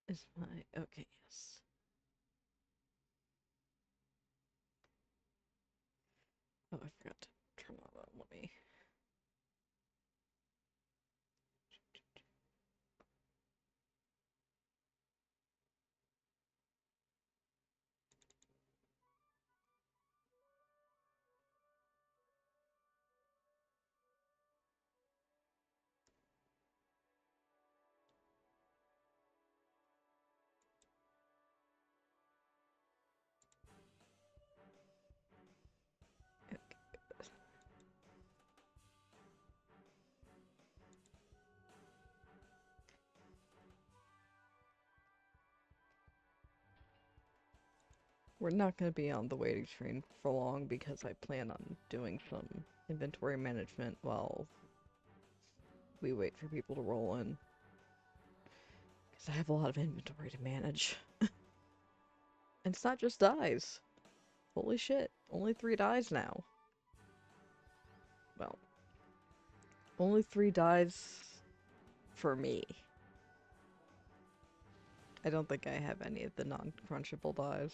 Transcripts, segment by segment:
is my... Okay, yes. Oh, I forgot to turn that on. Let me... We're not going to be on the waiting train for long because I plan on doing some inventory management while we wait for people to roll in. Because I have a lot of inventory to manage. And it's not just dies. Holy shit, only 3 dies now. Well, only 3 dies for me. I don't think I have any of the non-crunchable dies.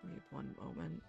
Give me 1 moment.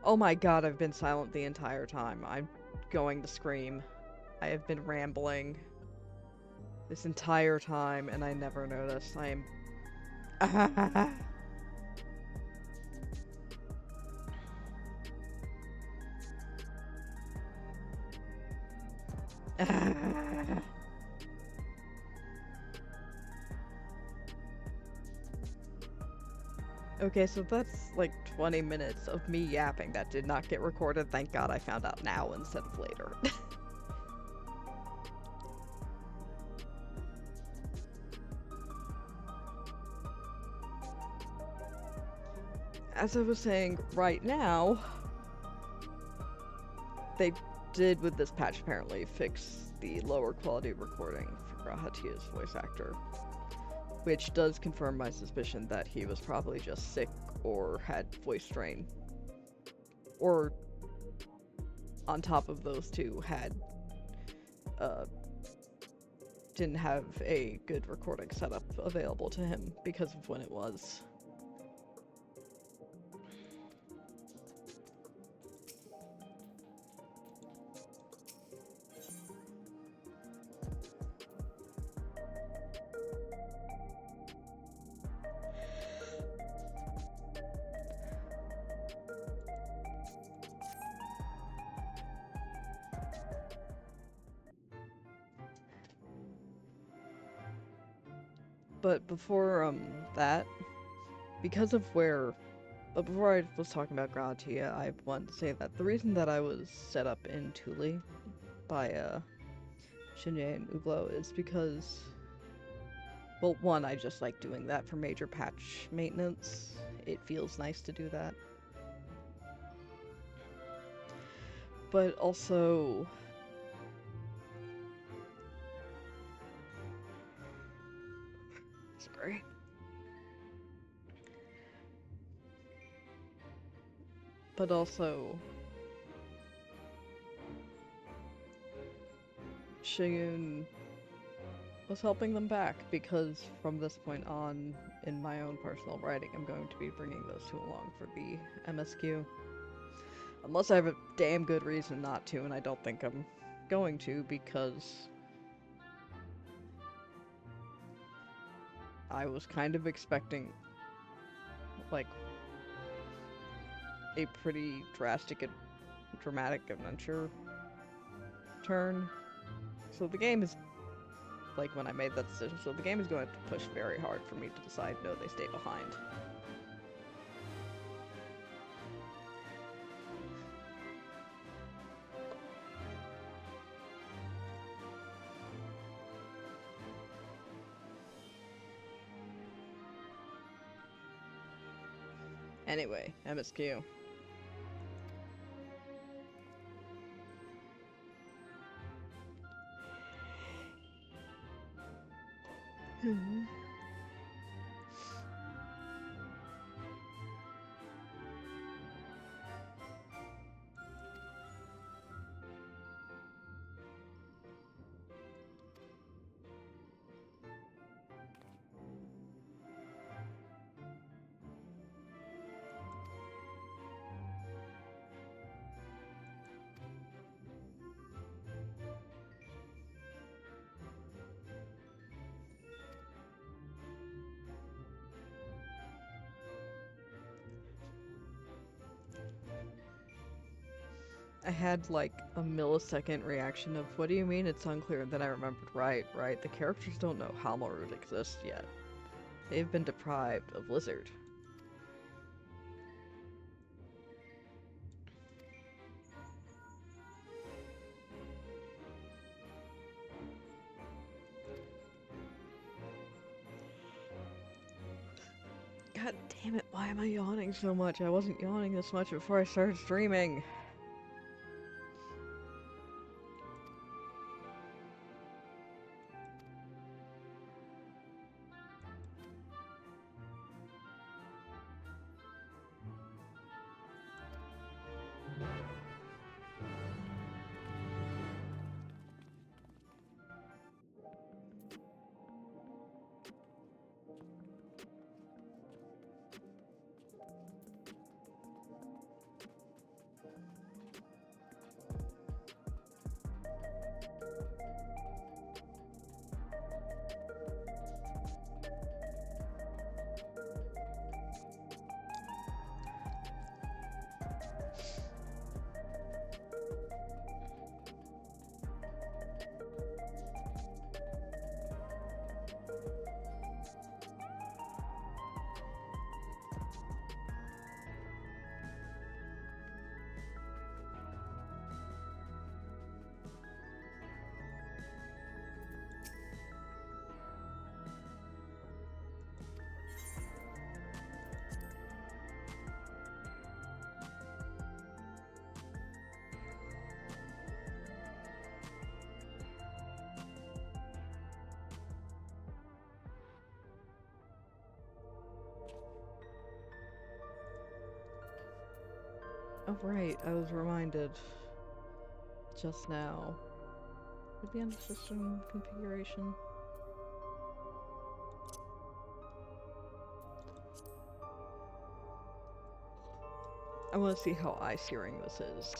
Oh my god, I've been silent the entire time. I'm going to scream. I have been rambling this entire time and I never noticed. I am... Okay, so that's like 20 minutes of me yapping that did not get recorded. Thank God I found out now instead of later. As I was saying, right now, they did with this patch apparently fix the lower quality recording for Hatia's voice actor, which does confirm my suspicion that he was probably just sick or had voice strain, or on top of those two had didn't have a good recording setup available to him because of when it was. But before that, because of where, before I was talking about Gratia, I wanted to say that the reason that I was set up in Thule by Shinji and Ublo is because, well, one, I just like doing that for major patch maintenance. It feels nice to do that. But also, sorry. But also, Shigun was helping them back, because from this point on, in my own personal writing, I'm going to be bringing those two along for the MSQ. Unless I have a damn good reason not to, and I don't think I'm going to, because I was kind of expecting, like, a pretty drastic and dramatic adventure turn. So the game is, like, when I made that decision, so the game is going to push very hard for me to decide, no, they stay behind. Anyway, MSQ. I had like a millisecond reaction of, what do you mean it's unclear? And then I remembered, right, the characters don't know Halmarud exists yet. They've been deprived of Lizard. God damn it, why am I yawning so much? I wasn't yawning this much before I started streaming. Oh right, I was reminded just now. Would be under system configuration. I want to see how eye-searing this is.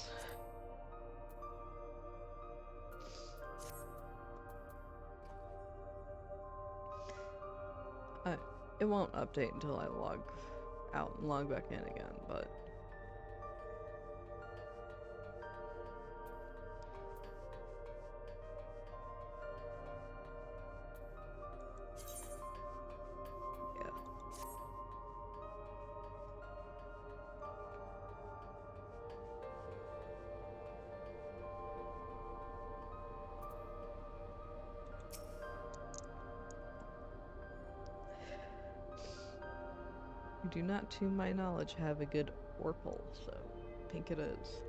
It won't update until I log out and log back in again, but... yeah. You do not, to my knowledge, have a good Orpal, so I think it is.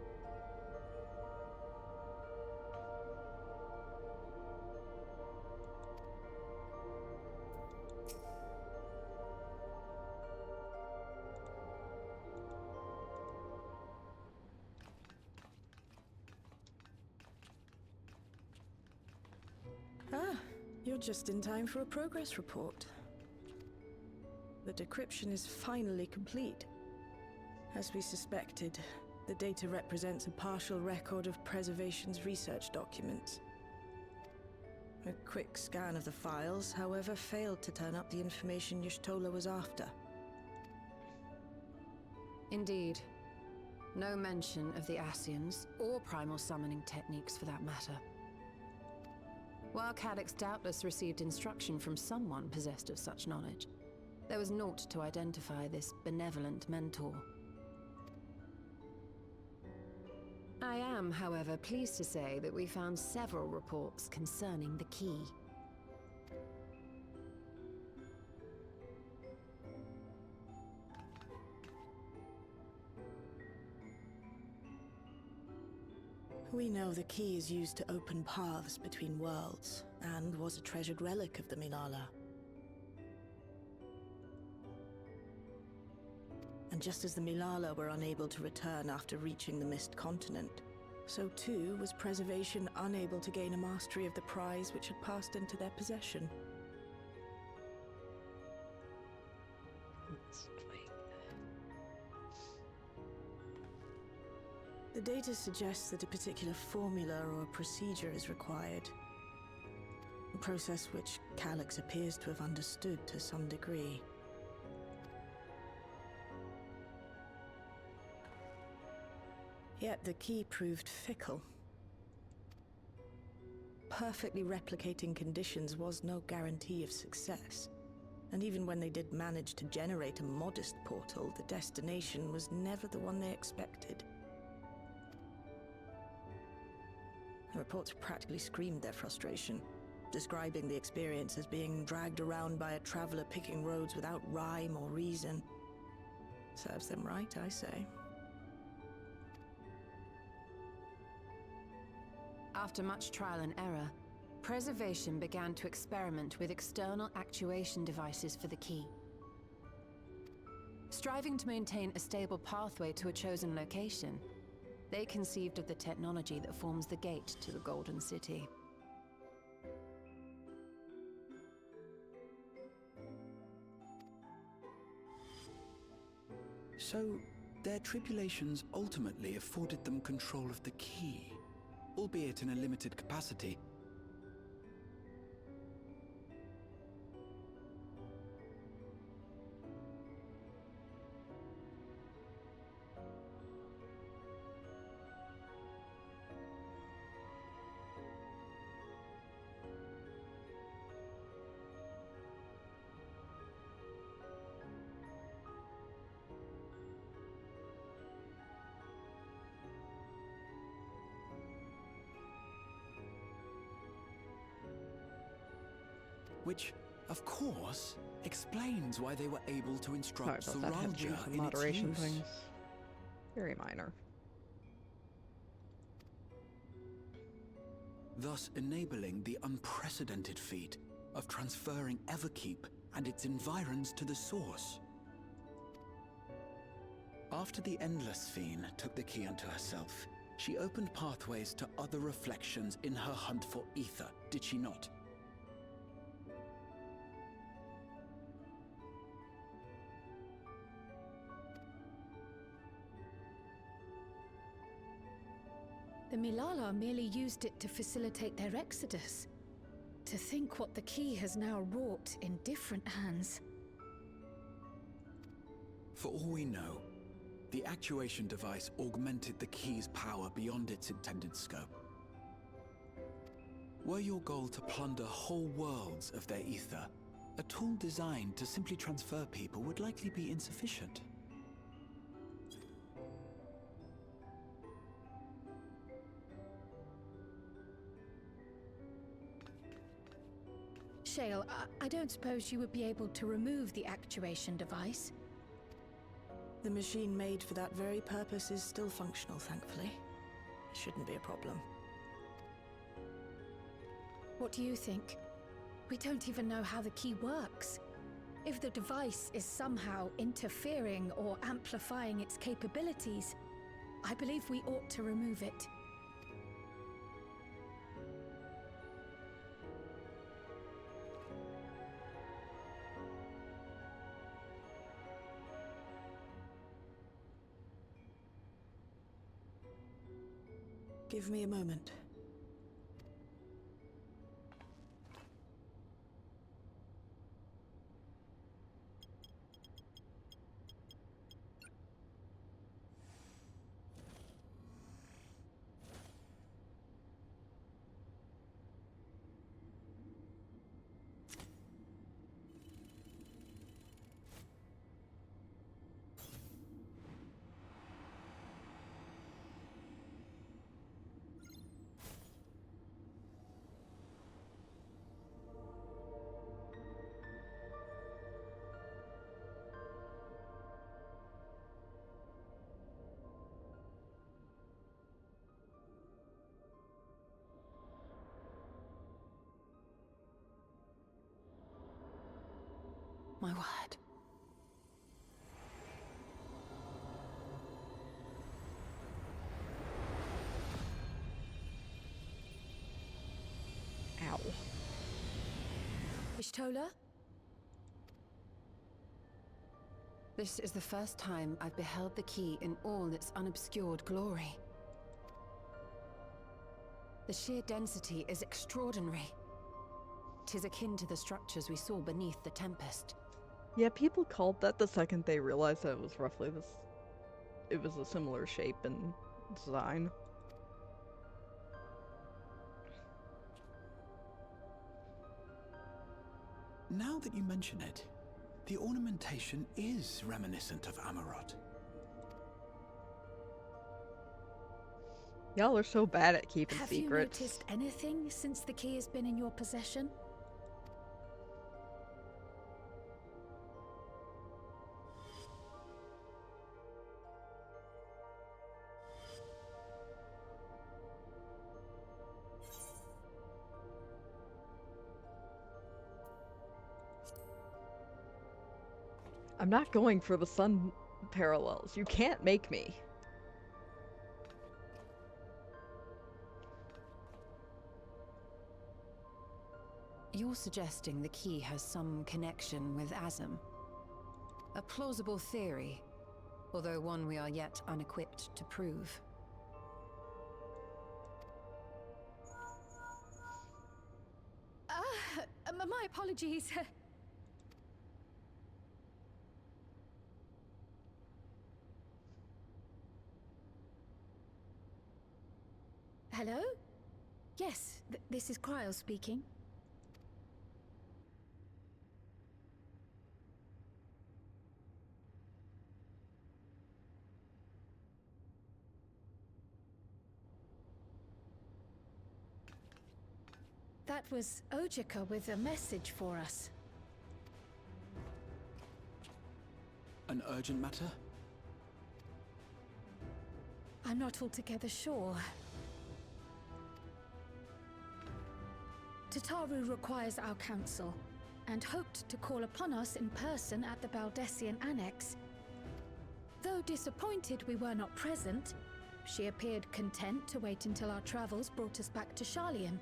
Ah, you're just in time for a progress report. The decryption is finally complete. As we suspected, the data represents a partial record of Preservation's research documents. A quick scan of the files, however, failed to turn up the information Y'shtola was after. Indeed. No mention of the Ascians, or primal summoning techniques for that matter. While Calyx doubtless received instruction from someone possessed of such knowledge, there was naught to identify this benevolent mentor. I am, however, pleased to say that we found several reports concerning the key. We know the key is used to open paths between worlds, and was a treasured relic of the Milala. And just as the Milala were unable to return after reaching the Mist Continent, so too was Preservation unable to gain a mastery of the prize which had passed into their possession. The data suggests that a particular formula or procedure is required. A process which Calyx appears to have understood to some degree. Yet the key proved fickle. Perfectly replicating conditions was no guarantee of success. And even when they did manage to generate a modest portal, the destination was never the one they expected. The reports practically screamed their frustration, describing the experience as being dragged around by a traveler picking roads without rhyme or reason. Serves them right, I say. After much trial and error, Preservation began to experiment with external actuation devices for the key. Striving to maintain a stable pathway to a chosen location, they conceived of the technology that forms the gate to the Golden City. So, their tribulations ultimately afforded them control of the key, albeit in a limited capacity. Which, of course, explains why they were able to instruct Sorry about that, have to do Zoralia some in its moderation use. things. Very minor. Thus enabling the unprecedented feat of transferring Everkeep and its environs to the source. After the Endless Fiend took the key unto herself, she opened pathways to other reflections in her hunt for ether, did she not? The Milala merely used it to facilitate their exodus. To think what the key has now wrought in different hands. For all we know, the actuation device augmented the key's power beyond its intended scope. Were your goal to plunder whole worlds of their ether, a tool designed to simply transfer people would likely be insufficient. Shale, I don't suppose you would be able to remove the actuation device? The machine made for that very purpose is still functional, thankfully. It shouldn't be a problem. What do you think? We don't even know how the key works. If the device is somehow interfering or amplifying its capabilities, I believe we ought to remove it. Give me a moment. My word. Ow. Ishtola? This is the first time I've beheld the key in all its unobscured glory. The sheer density is extraordinary. 'Tis akin to the structures we saw beneath the Tempest. Yeah, people called that the second they realized that it was roughly this. It was a similar shape and design. Now that you mention it, the ornamentation is reminiscent of Amarot. Y'all are so bad at keeping Have secrets. you noticed anything since the key has been in your possession? I'm not going for the sun parallels. You can't make me. You're suggesting the key has some connection with Azam. A plausible theory, although one we are yet unequipped to prove. My apologies. Hello? Yes, this is Cryle speaking. That was Ojika with a message for us. An urgent matter? I'm not altogether sure. Tataru requires our counsel, and hoped to call upon us in person at the Baldessian Annex. Though disappointed we were not present, she appeared content to wait until our travels brought us back to Charlian,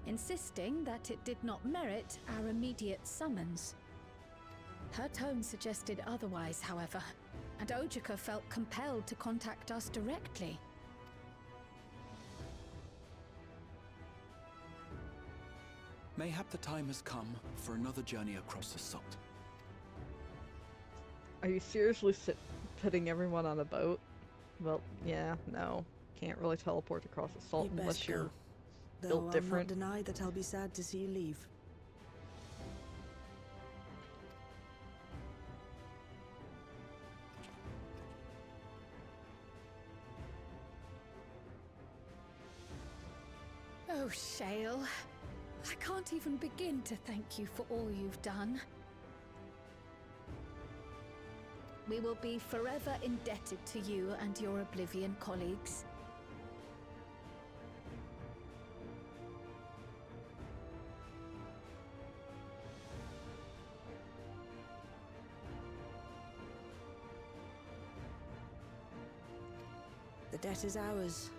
insisting that it did not merit our immediate summons. Her tone suggested otherwise, however, and Ojika felt compelled to contact us directly. Mayhap the time has come for another journey across the salt. Are you seriously putting everyone on a boat? Well, yeah, no. Can't really teleport across the salt You'd unless best you're go. built Though different. I'll not deny that I'll be sad to see you leave. Oh, Shale. I can't even begin to thank you for all you've done. We will be forever indebted to you and your Oblivion colleagues. The debt is ours.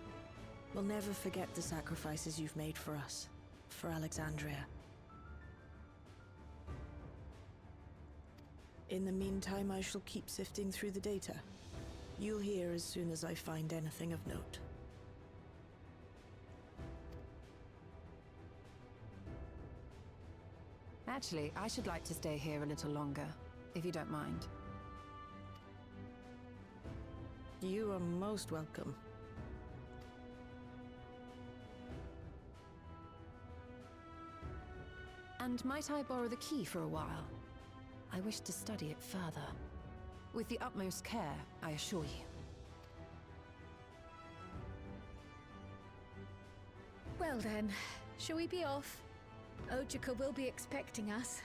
We'll never forget the sacrifices you've made for us, for Alexandria. In the meantime, I shall keep sifting through the data. You'll hear as soon as I find anything of note. Actually, I should like to stay here a little longer, if you don't mind. You are most welcome. And might I borrow the key for a while? I wish to study it further. With the utmost care, I assure you. Well then, shall we be off? Ojika will be expecting us.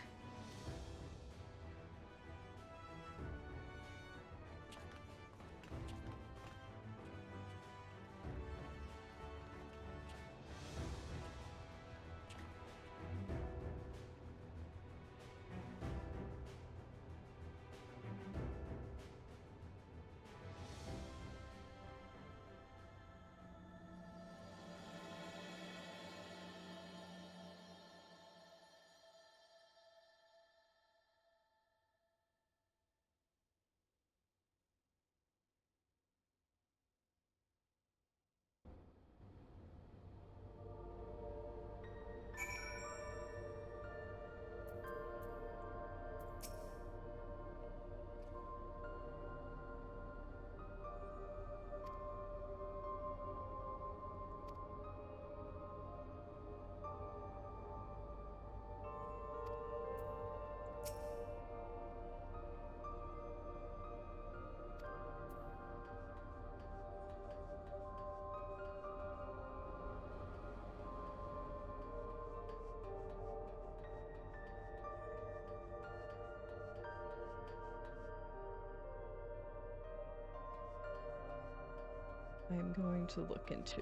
I'm going to look into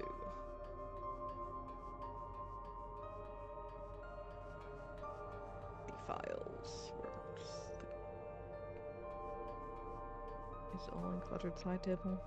the files. Is it all in cluttered side table?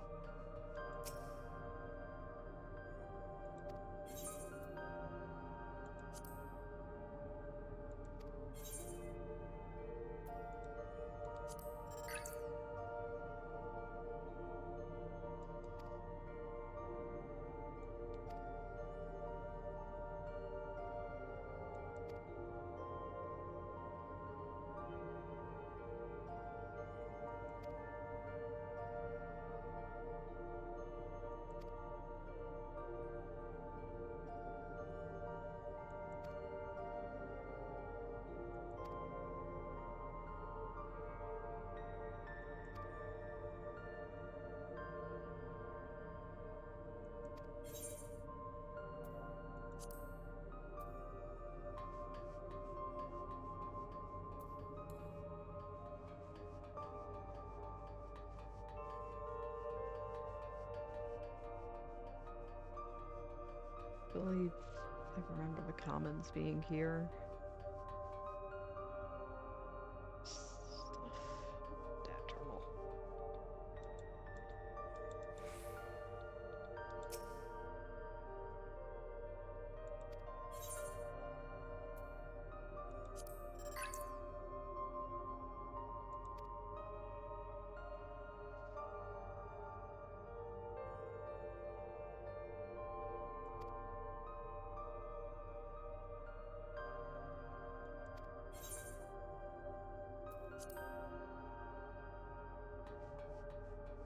I believe I remember the commons being here. Stuff. Data terminal.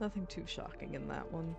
Nothing too shocking in that one.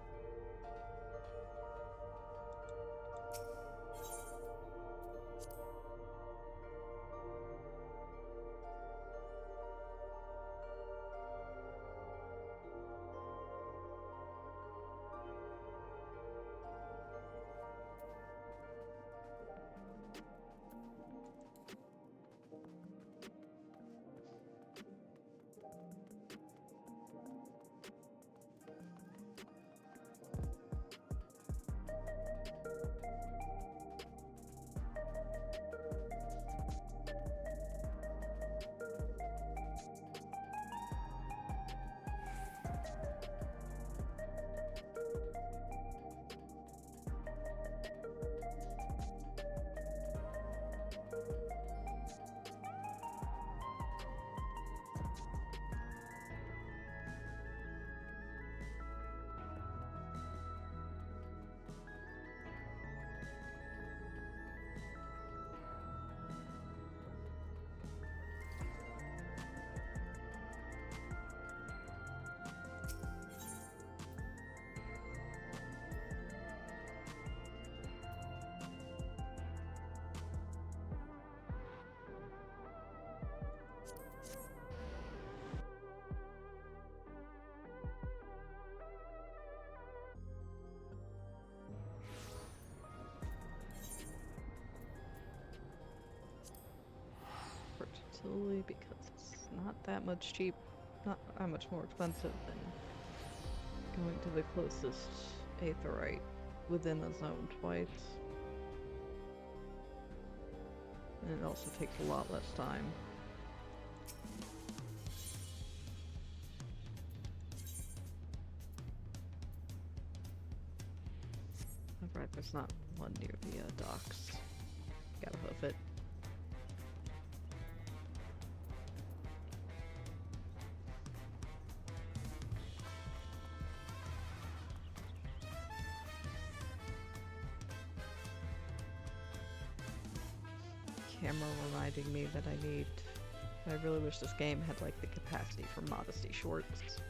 Particularly because it's not that much not that much more expensive than going to the closest aetheryte within a zone twice. And it also takes a lot less time. Alright, there's not one near the docks. Gotta hoof it. Camera reminding me that I really wish this game had like the capacity for modesty shorts.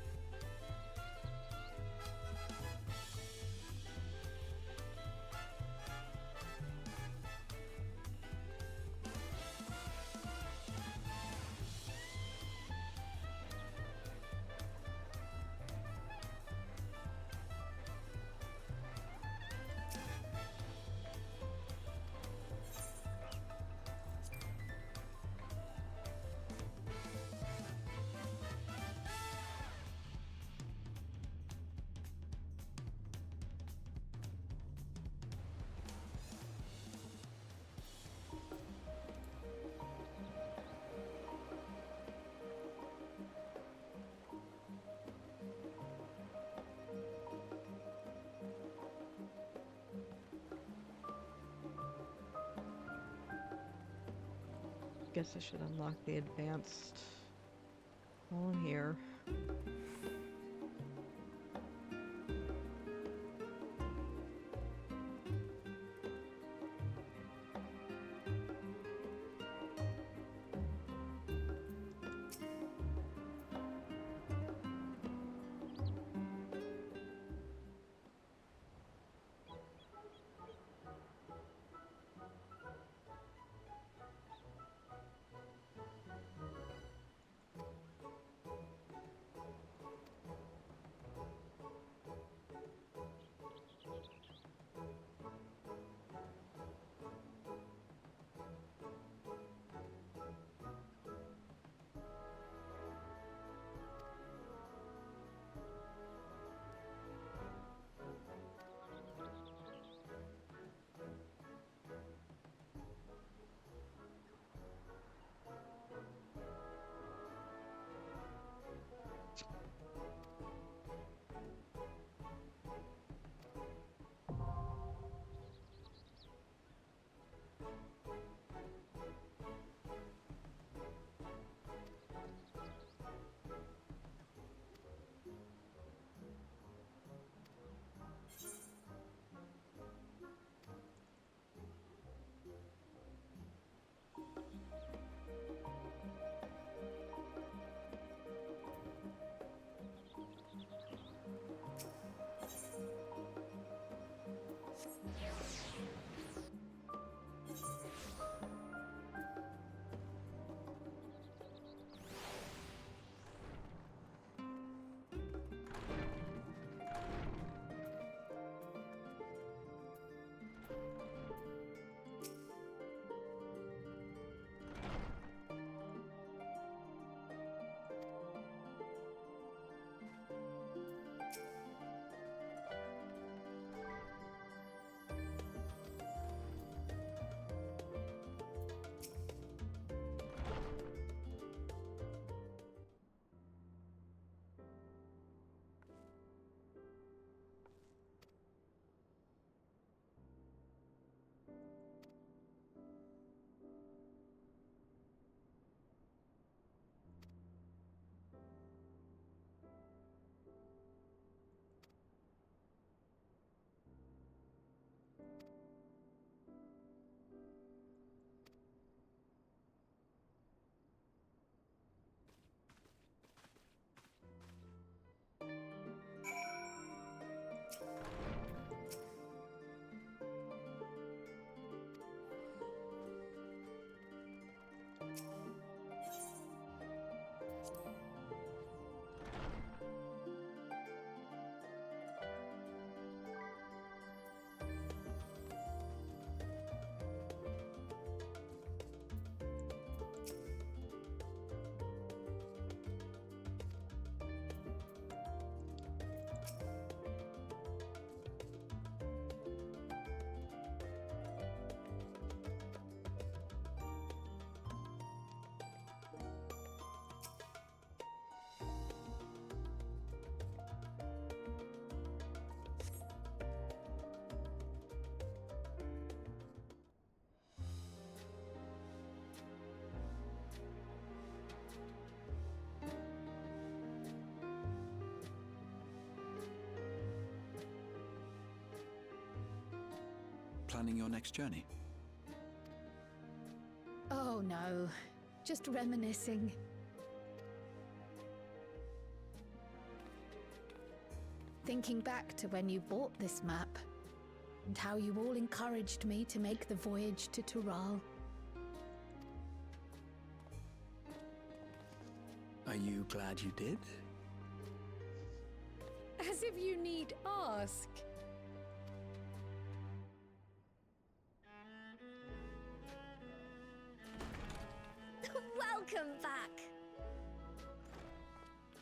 Guess I should unlock the advanced while I'm here. planning your next journey? Oh no, just reminiscing. Thinking back to when you bought this map, and how you all encouraged me to make the voyage to Tural. Are you glad you did? As if you need ask. Welcome back!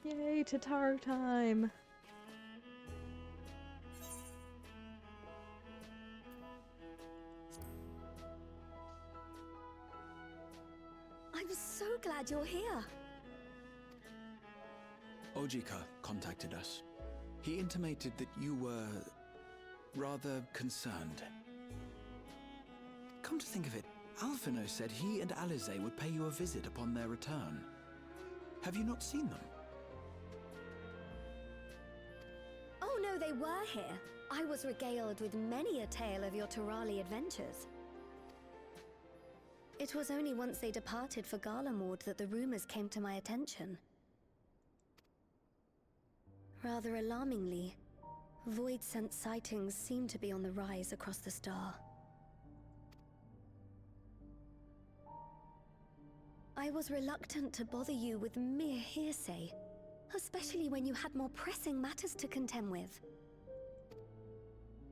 Yay, Tatar time! I'm so glad you're here. Ojika contacted us. He intimated that you were rather concerned. Come to think of it, Alphino said he and Alize would pay you a visit upon their return. Have you not seen them? Oh no, they were here. I was regaled with many a tale of your Turali adventures. It was only once they departed for Garlemord that the rumors came to my attention. Rather alarmingly, void-sent sightings seem to be on the rise across the star. I was reluctant to bother you with mere hearsay, especially when you had more pressing matters to contend with.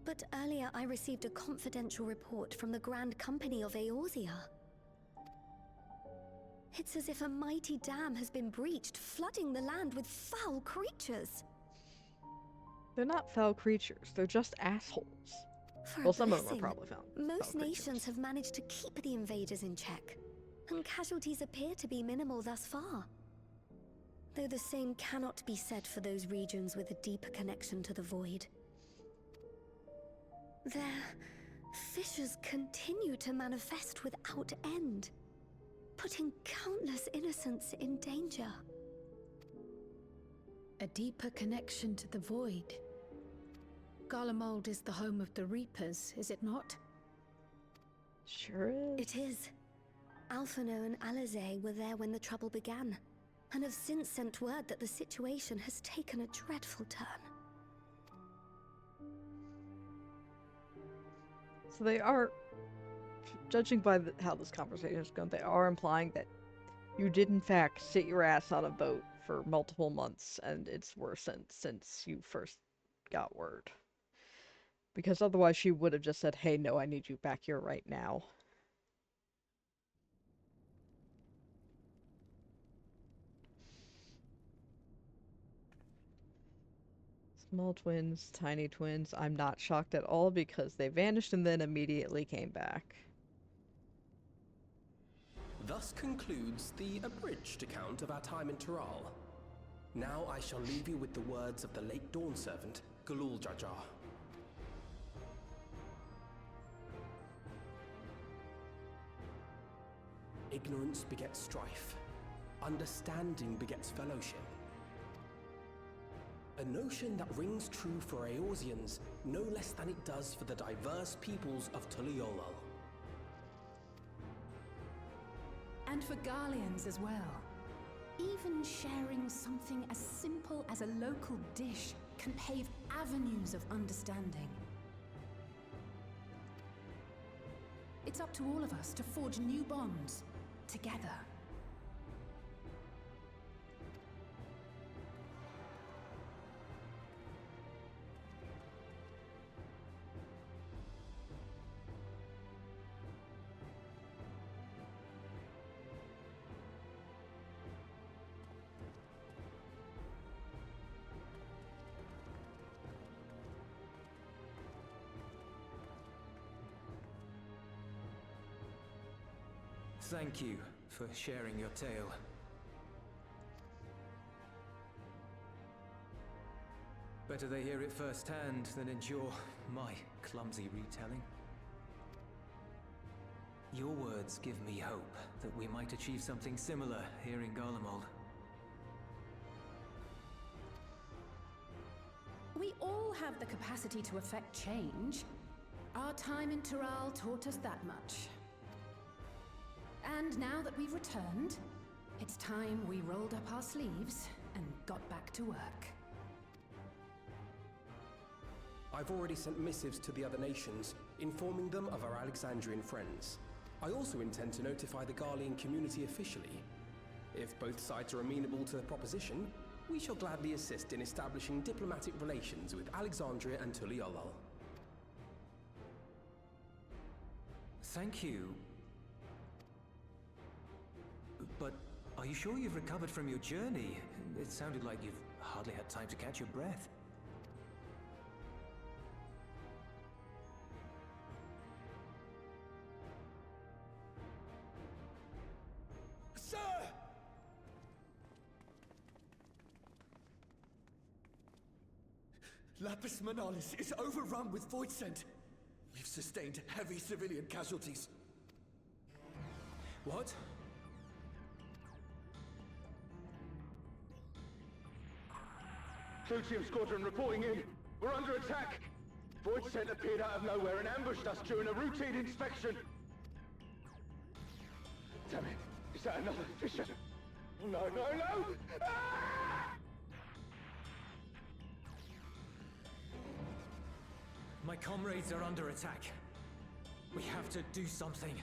But earlier I received a confidential report from the Grand Company of Eorzea. It's as if a mighty dam has been breached, flooding the land with foul creatures. They're not foul creatures, they're just assholes. For Well, a some of them are blessing, probably foul. most foul nations creatures. have managed to keep the invaders in check, and casualties appear to be minimal thus far. Though the same cannot be said for those regions with a deeper connection to the void. Their fissures continue to manifest without end, putting countless innocents in danger. A deeper connection to the void. Garlemald is the home of the Reapers, is it not? Sure is. It is. Alphino and Alize were there when the trouble began, and have since sent word that the situation has taken a dreadful turn. So they are, judging by how this conversation has gone, they are implying that you did in fact sit your ass on a boat for multiple months, and it's worsened since you first got word. Because otherwise she would have just said, hey, no, I need you back here right now. Small twins, tiny twins, I'm not shocked at all because they vanished and then immediately came back. Thus concludes the abridged account of our time in Tural. Now I shall leave you with the words of the late Dawn Servant, Galul Jajar. Ignorance begets strife. Understanding begets fellowship. A notion that rings true for Eorzeans no less than it does for the diverse peoples of Tuliolol. And for Garleans as well. Even sharing something as simple as a local dish can pave avenues of understanding. It's up to all of us to forge new bonds, together. Thank you for sharing your tale. Better they hear it firsthand than endure my clumsy retelling. Your words give me hope that we might achieve something similar here in Garlemald. We all have the capacity to affect change. Our time in Tural taught us that much. And now that we've returned, it's time we rolled up our sleeves and got back to work. I've already sent missives to the other nations, informing them of our Alexandrian friends. I also intend to notify the Garlean community officially. If both sides are amenable to the proposition, we shall gladly assist in establishing diplomatic relations with Alexandria and Tuliolol. Thank you. But are you sure you've recovered from your journey? It sounded like you've hardly had time to catch your breath. Sir! Lapis Manalis is overrun with void scent. We've sustained heavy civilian casualties. What? Clyteum squadron reporting in. We're under attack. Void scent appeared out of nowhere and ambushed us during a routine inspection. Damn it. Is that another fisher? No, no, no! Ah! My comrades are under attack. We have to do something.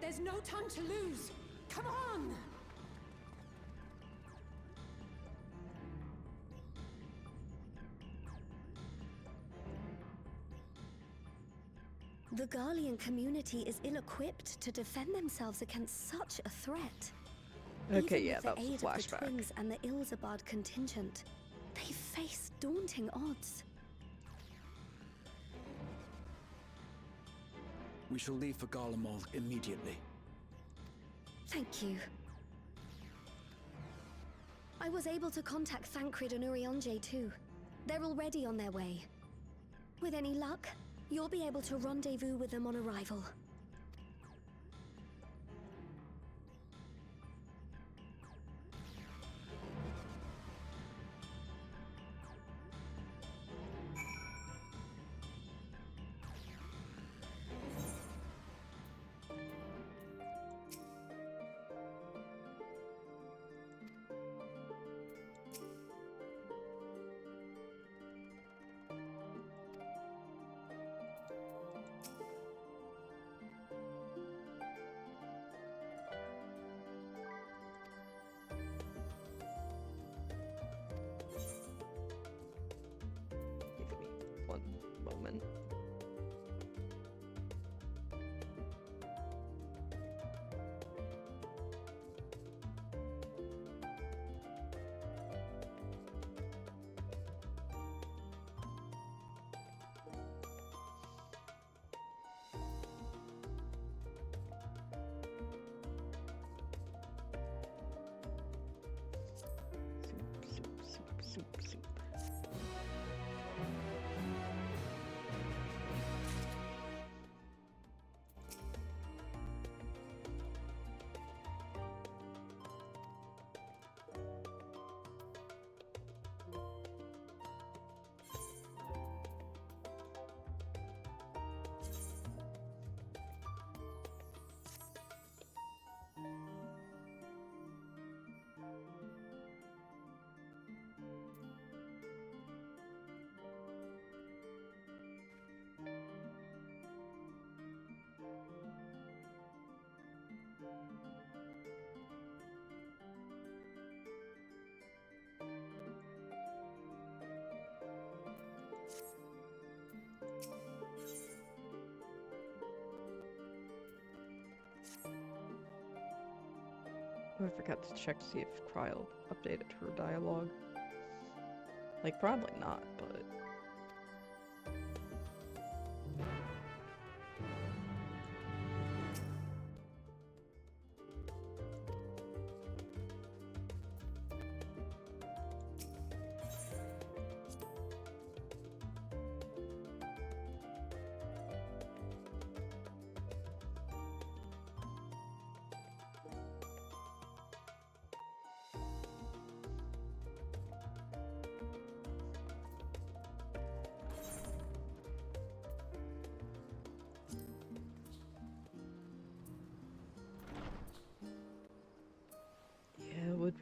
There's no time to lose! Come on! The Garlean community is ill-equipped to defend themselves against such a threat. Okay, Even yeah, with that the was a aid of the flashback. twins and the Ilzabad contingent, they face daunting odds. We shall leave for Garlemald immediately. Thank you. I was able to contact Thancred and Urianger too. They're already on their way. With any luck, you'll be able to rendezvous with them on arrival. Give me one moment. Soup. I forgot to check to see if Kryl updated her dialogue. Like, probably not, but...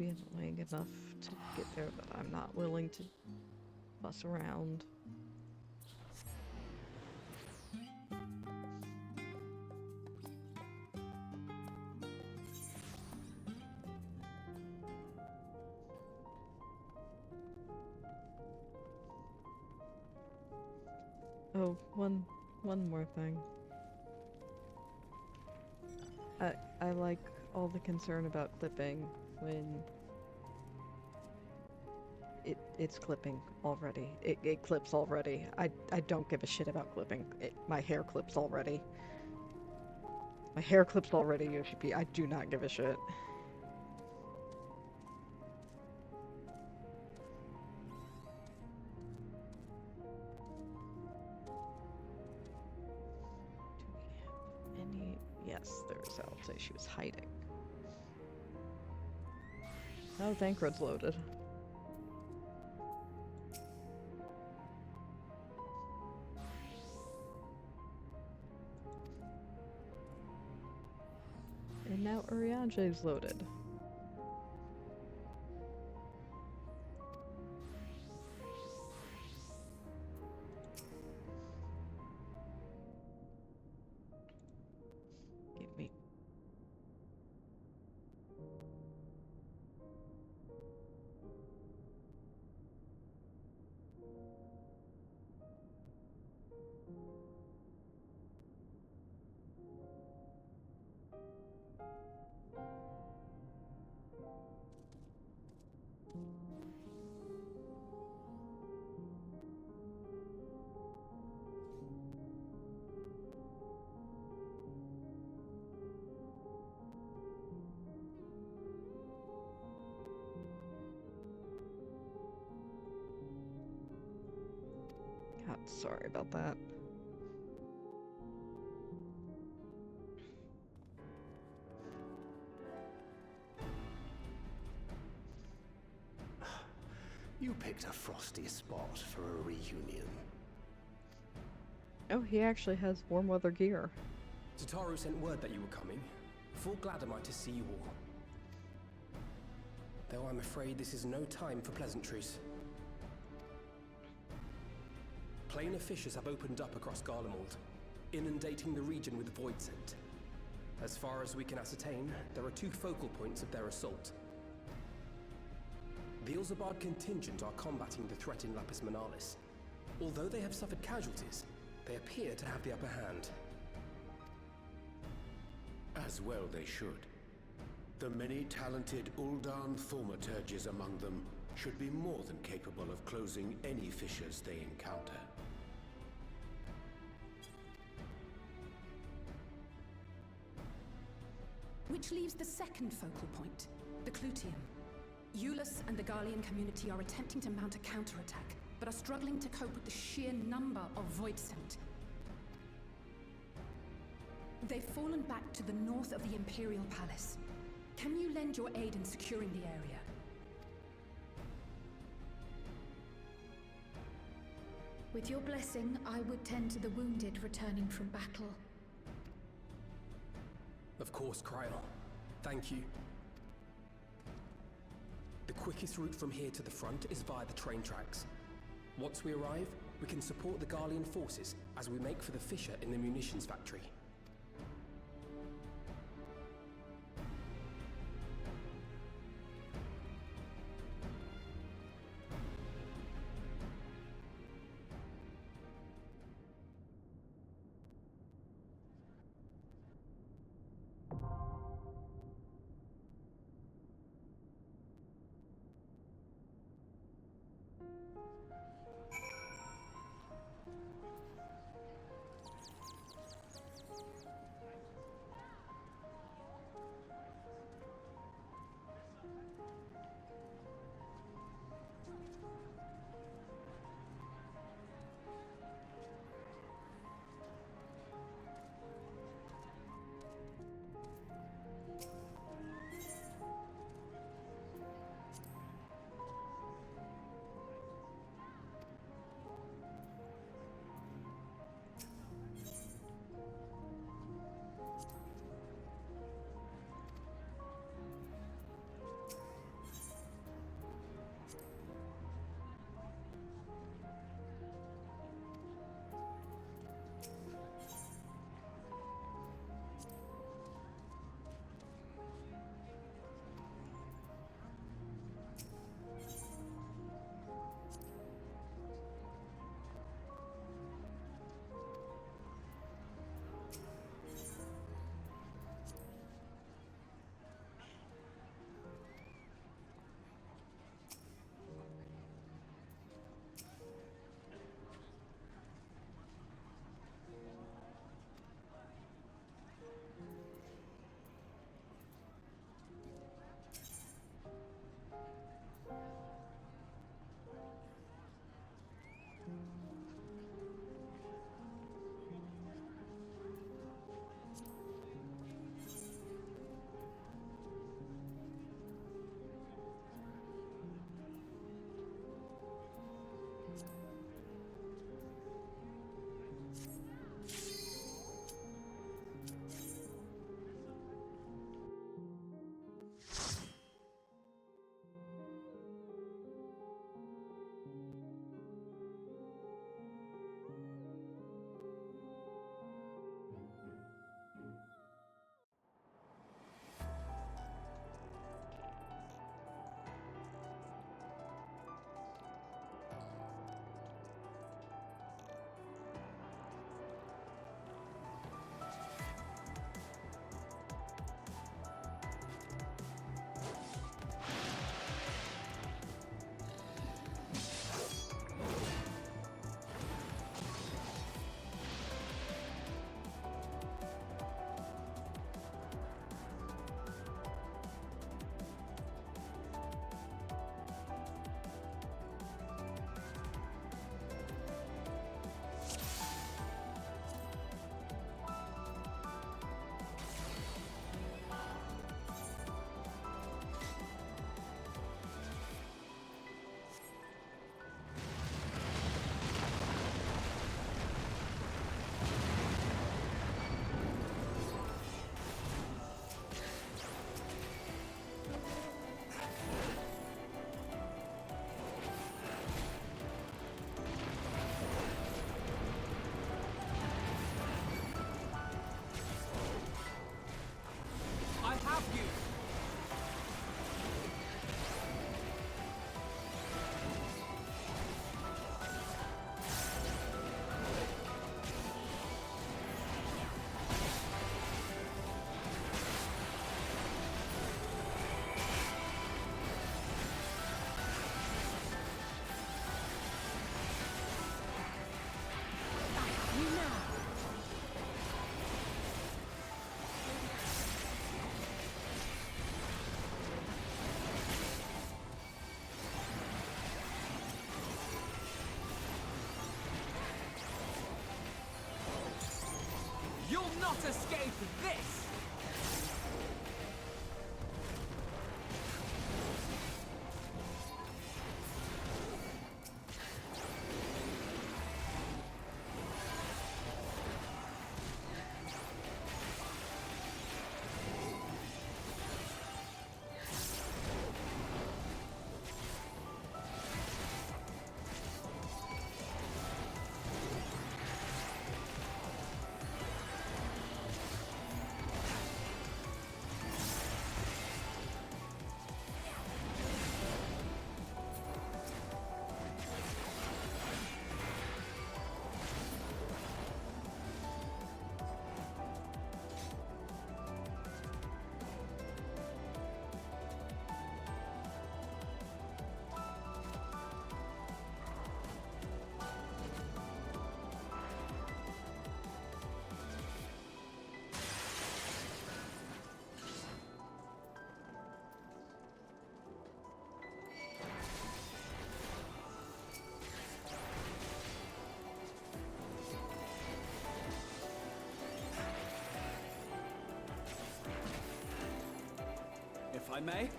be annoying enough to get there that I'm not willing to fuss around. Oh, one more thing. I like all the concern about clipping when it's clipping already. It clips already. I don't give a shit about clipping. My hair clips already. My hair clips already, Yoshi-P. I do not give a shit. Yes, there's I'll say she was hiding. Oh, Thancred's loaded. And now Uriange's loaded. Give me. God, sorry about that. You picked a frosty spot for a reunion. Oh, he actually has warm weather gear. Tataru sent word that you were coming. Full glad am I to see you all. Though I'm afraid this is no time for pleasantries. Planar fissures have opened up across Garlemald, inundating the region with void scent. As far as we can ascertain, there are 2 focal points of their assault. The Ilzabard contingent are combating the threat in Lapis Manalis. Although they have suffered casualties, they appear to have the upper hand. As well they should. The many talented Uldan thaumaturges among them should be more than capable of closing any fissures they encounter. Which leaves the second focal point, the Clyteum. Eulus and the Garlean community are attempting to mount a counterattack, but are struggling to cope with the sheer number of void scent. They've fallen back to the north of the Imperial Palace. Can you lend your aid in securing the area? With your blessing, I would tend to the wounded returning from battle. Of course, Cryle. Thank you. The quickest route from here to the front is via the train tracks. Once we arrive, we can support the Garlean forces as we make for the fissure in the munitions factory. You'll not escape this! If I may?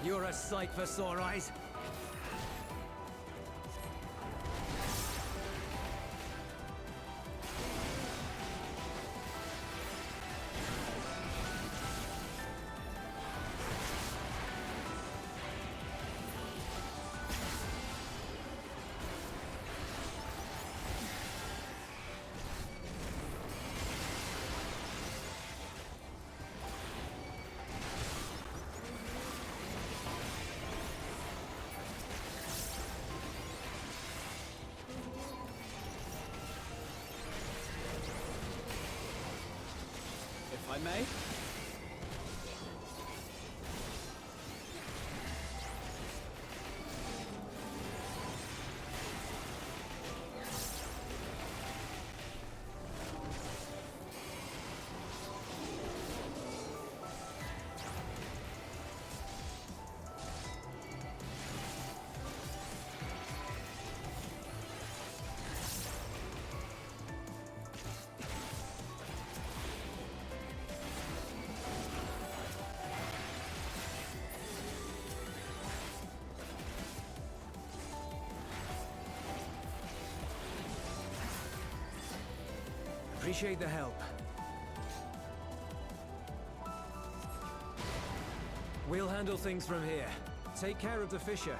You're a sight for sore eyes. If I may? Appreciate the help. We'll handle things from here. Take care of the Fisher.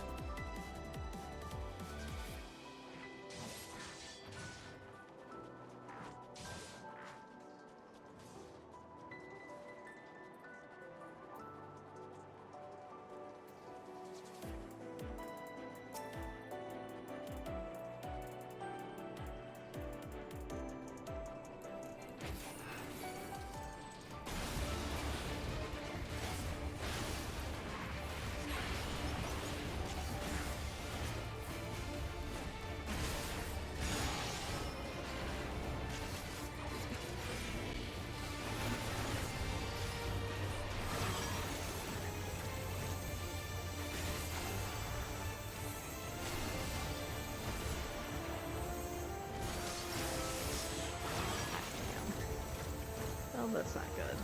Oh, that's not good.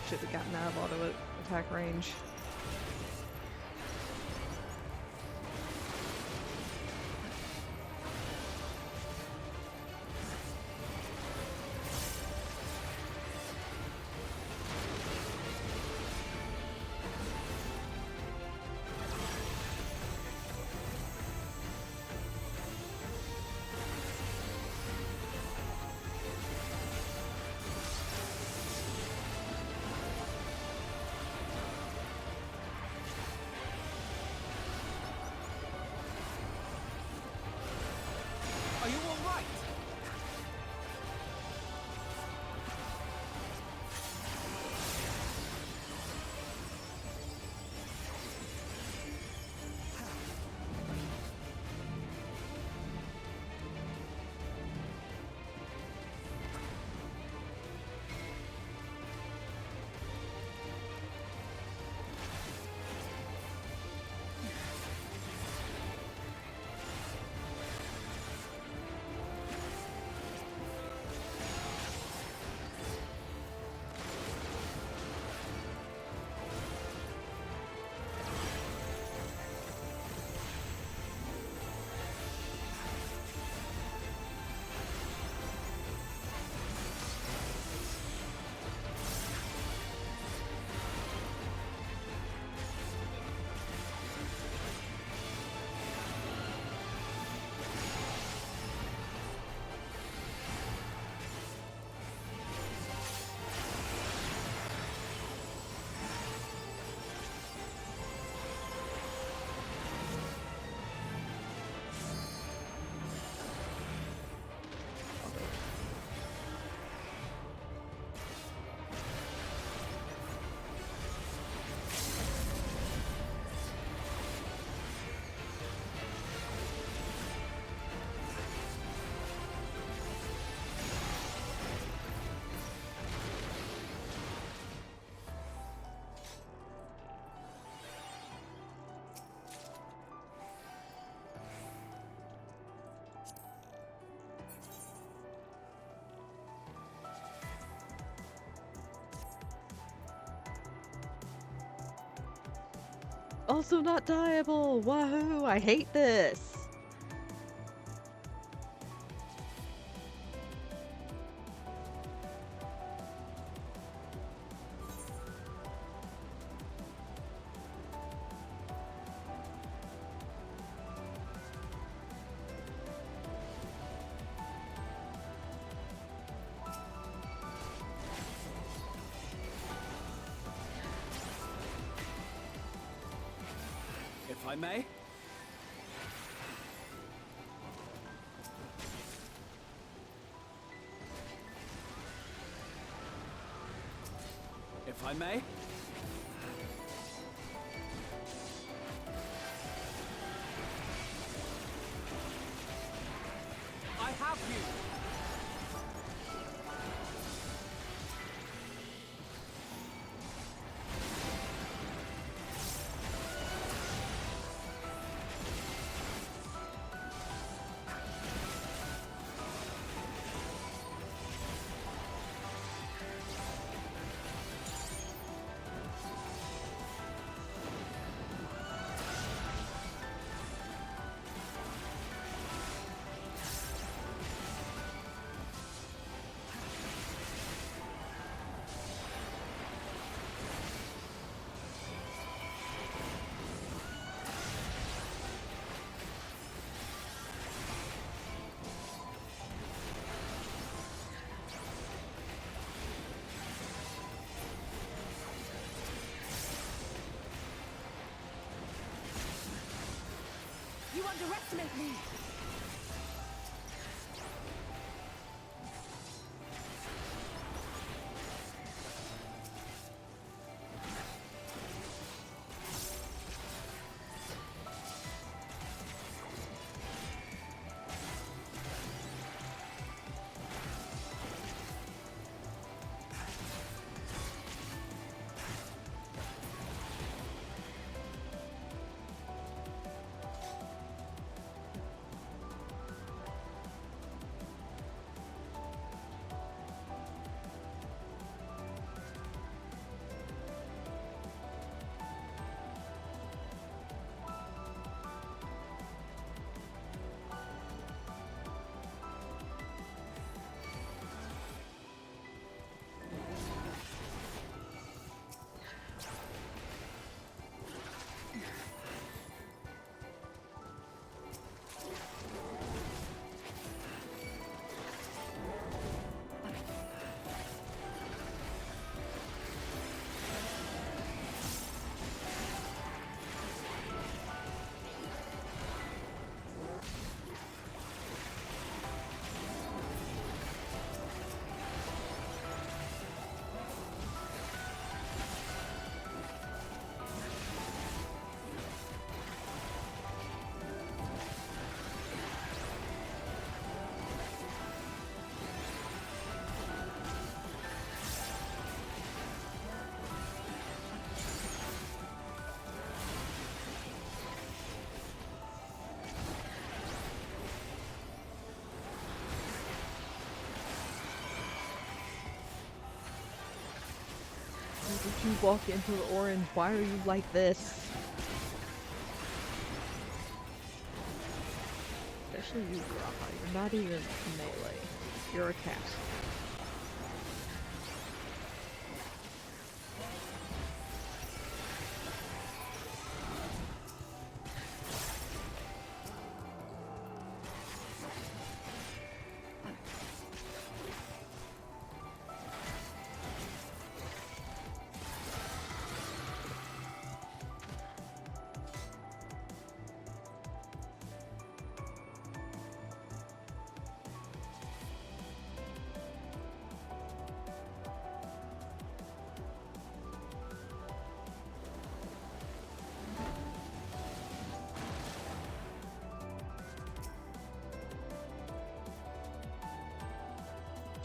Should have gotten out of auto attack range. Also not dieable! Wahoo! I hate this! If I may? If I may? I have you! You underestimate me! Did you walk into the orange? Why are you like this? Especially you, Grandma. You're not even melee. You're a cast.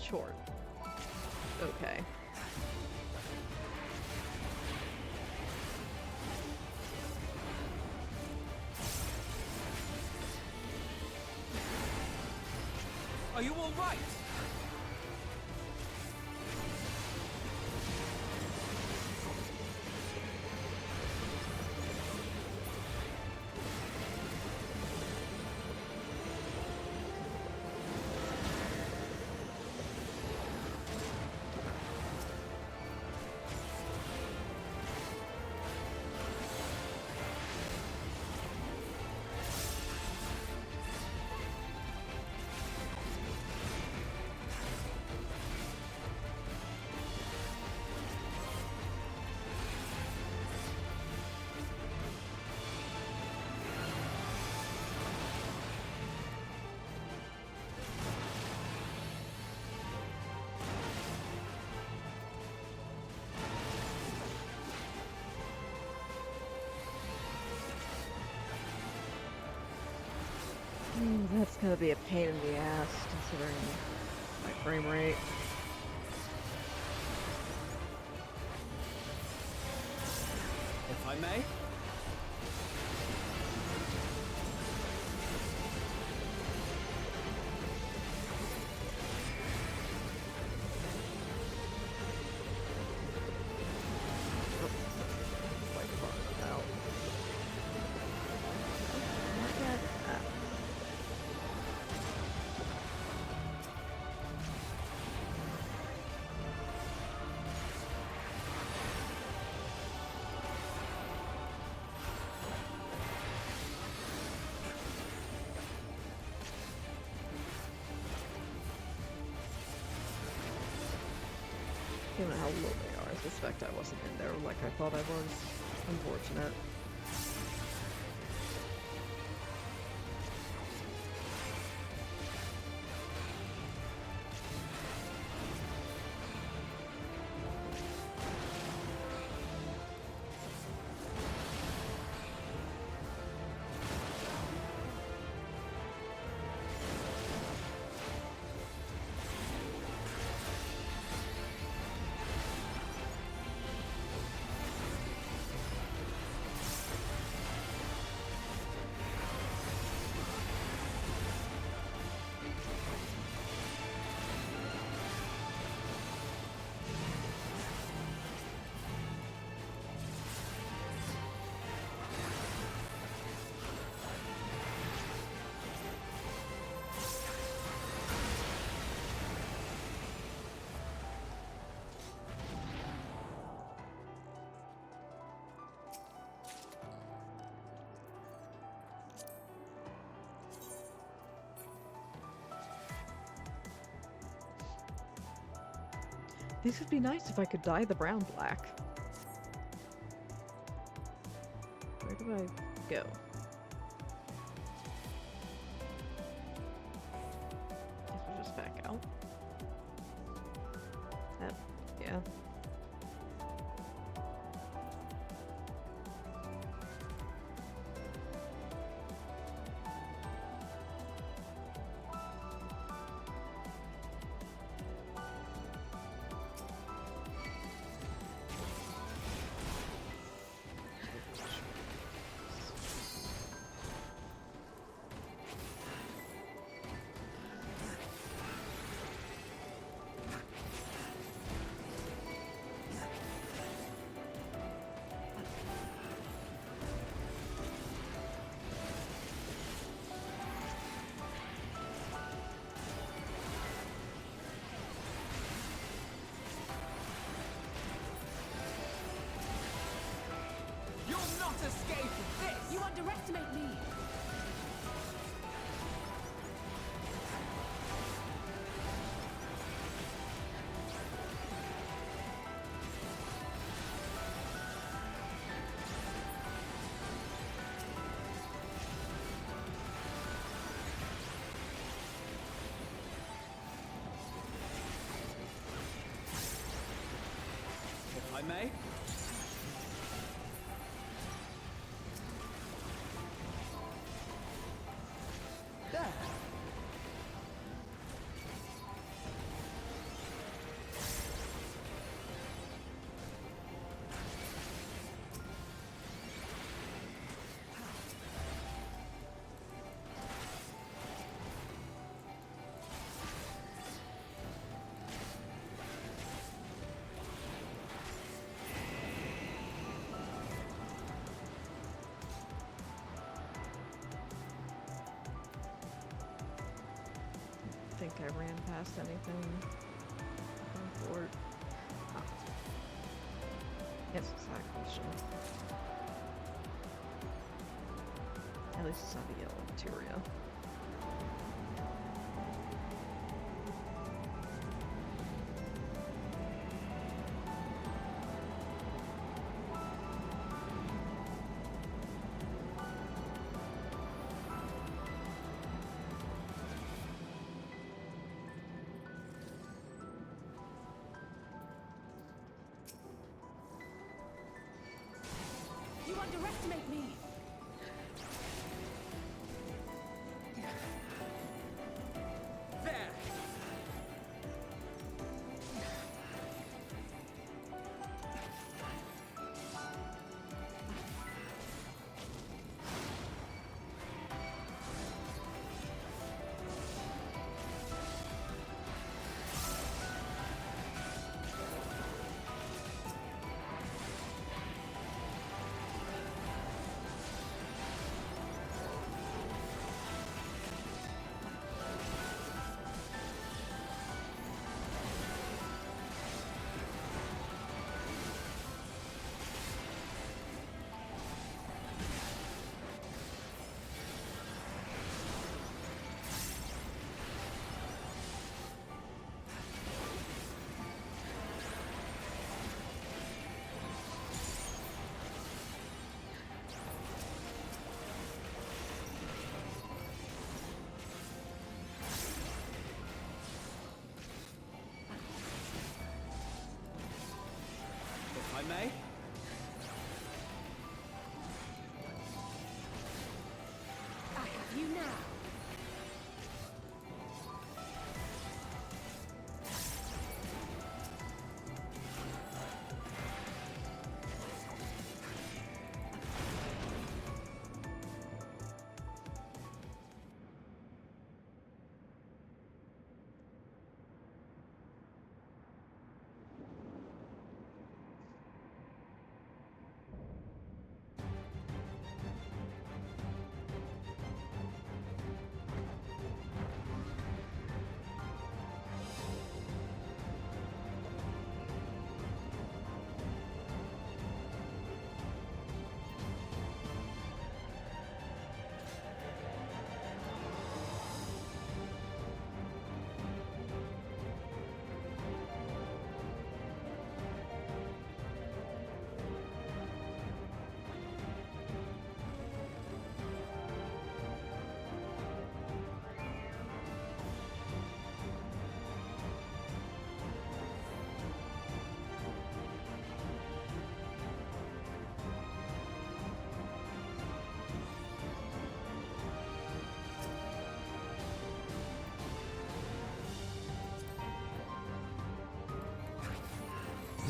Short. Okay. Are you all right? That's gonna be a pain in the ass, considering my frame rate. If I may? Given how low they are, I suspect I wasn't in there like I thought I was. Unfortunate. These would be nice if I could dye the brown black. Where do I go? Guess we'll just back out. That, yeah. Escape this! You underestimate me! If I may? I think I ran past anything on board. Oh. Yes, it's that question. At least it's not the yellow materia. You underestimate me! I may? I have you now.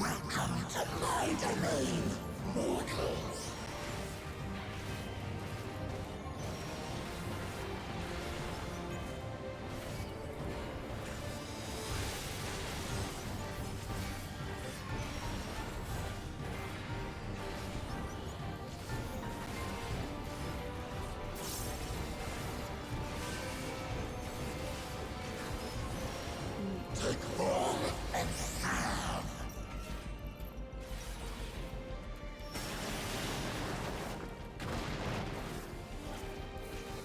Welcome to my domain, mortals. Take form and serve.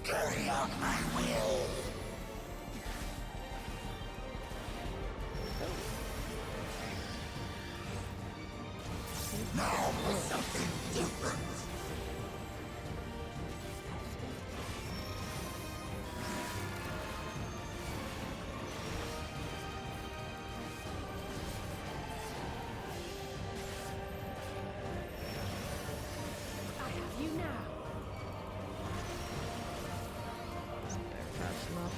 Carry out my will. Now for something different. I have you now. Wasn't there fast enough.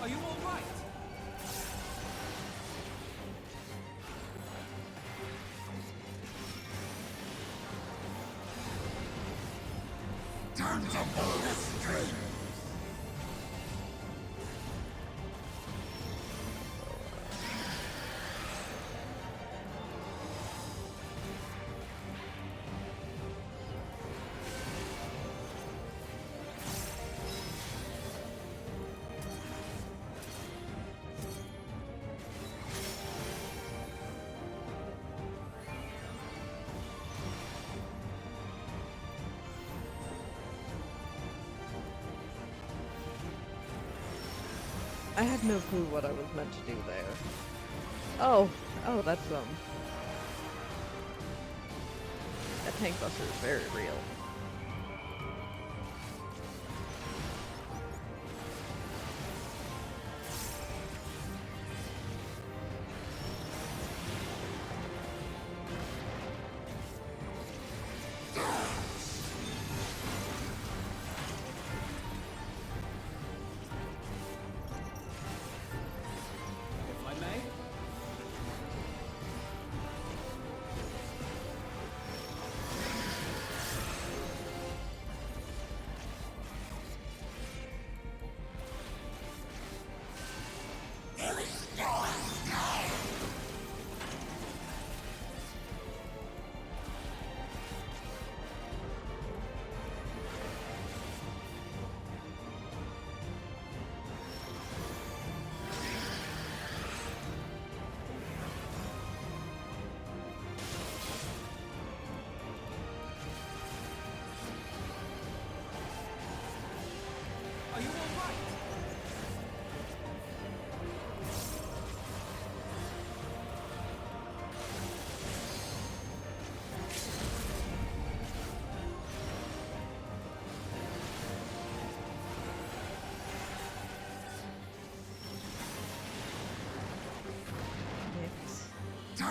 Are you all right? Time to pull the string. I had no clue what I was meant to do there. Oh, that's that tank buster is very real. If I may?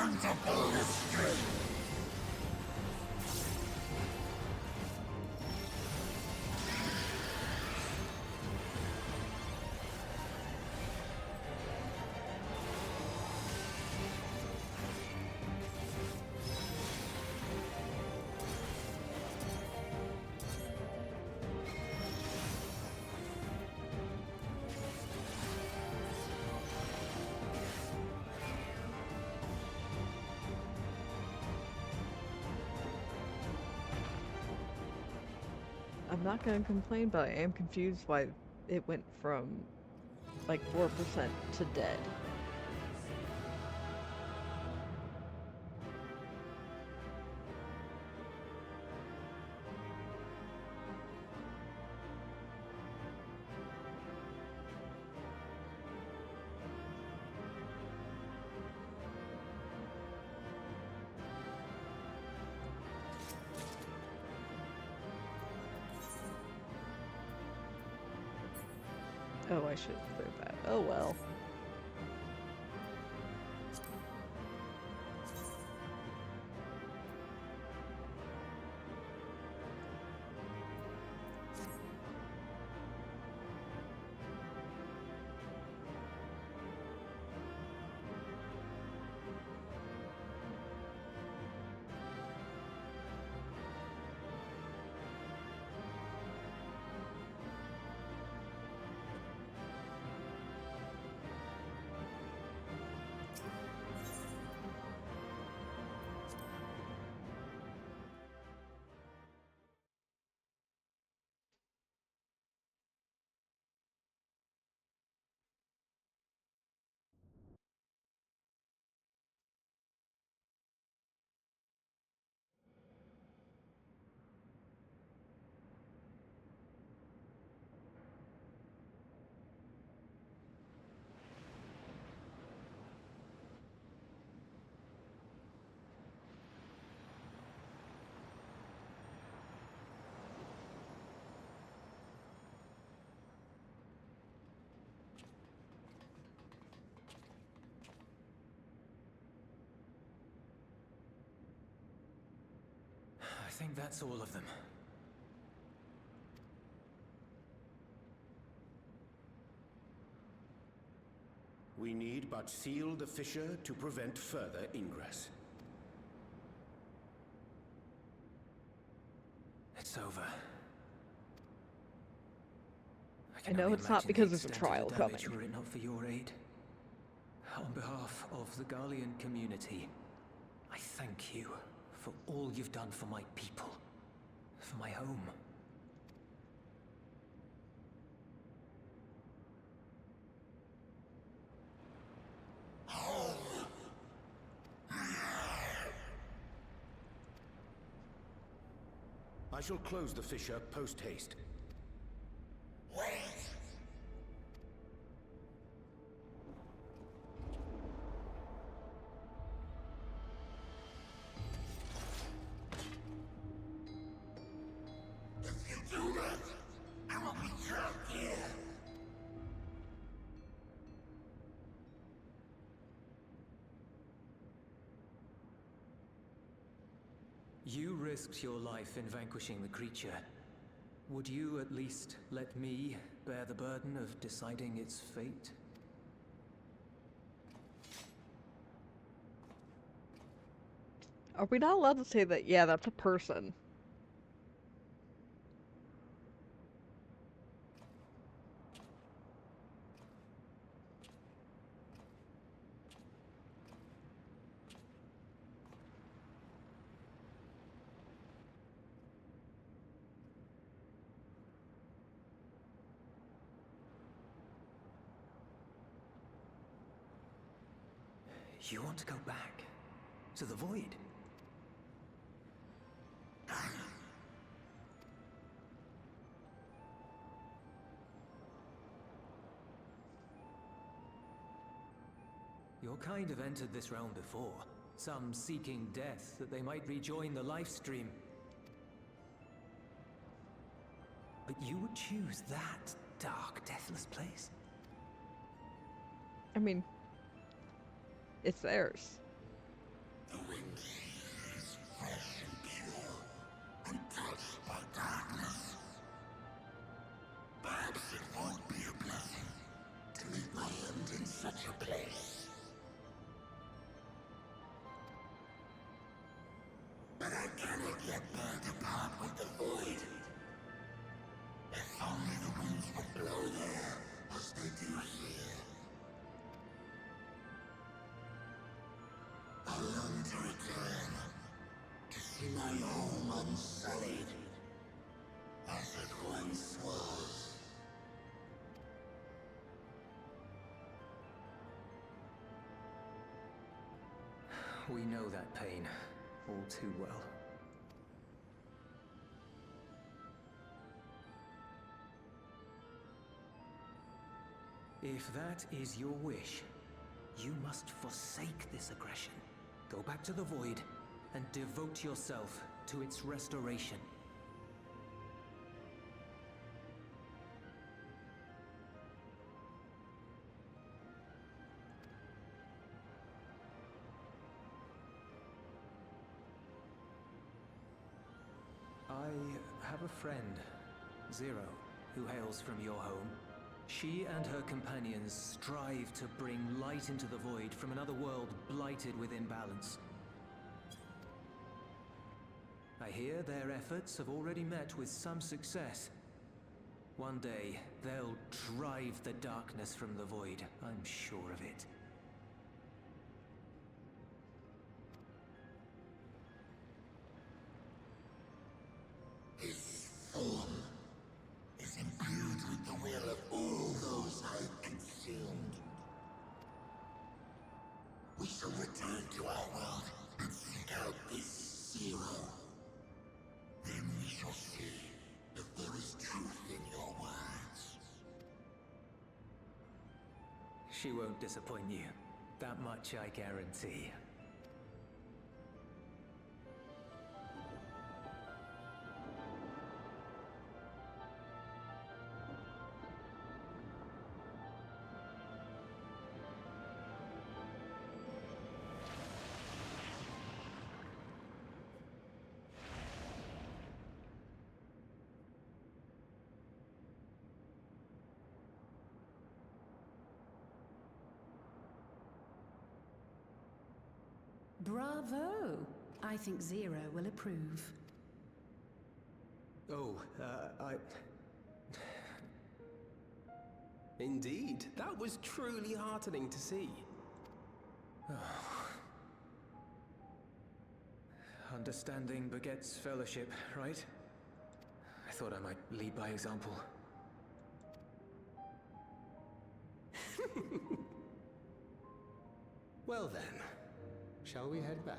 Time to pull the string. I'm not gonna complain, but I am confused why it went from like 4% to dead. Oh, I should throw that. Oh well. I think that's all of them. We need but seal the fissure to prevent further ingress. It's over. I know it's not because there's a trial coming. Were it not for your aid. On behalf of the Garlean community, I thank you for all you've done for my people, for my home. I shall close the fissure post-haste. Wait! If you do that, I will be trapped here. You risked your life in vanquishing the creature. Would you at least let me bear the burden of deciding its fate? Are we not allowed to say that, yeah, that's a person? You want to go back? To the void? Your kind have entered this realm before. Some seeking death that they might rejoin the life stream. But you would choose that dark, deathless place? I mean, it's theirs. is fresh and pure, untouched by darkness. Perhaps it won't be a blessing to meet my end in such a place. But I cannot yet bear to part with the void. If only the winds would blow there, as they do here. I long to return, to see my home unsullied, as it once was. We know that pain all too well. If that is your wish, you must forsake this aggression. Go back to the Void and devote yourself to its restoration. I have a friend, Zero, who hails from your home. She and her companions strive to bring light into the Void from another world blighted with imbalance. I hear their efforts have already met with some success. One day, they'll drive the darkness from the Void, I'm sure of it. His form is imbued with the will of all those I consumed. We shall return to our world and seek out this Zero. Then we shall see if there is truth in your words. She won't disappoint you. That much I guarantee. Bravo! I think Zero will approve. Oh, Indeed, that was truly heartening to see. Understanding begets fellowship, right? I thought I might lead by example. Well then, shall we head back?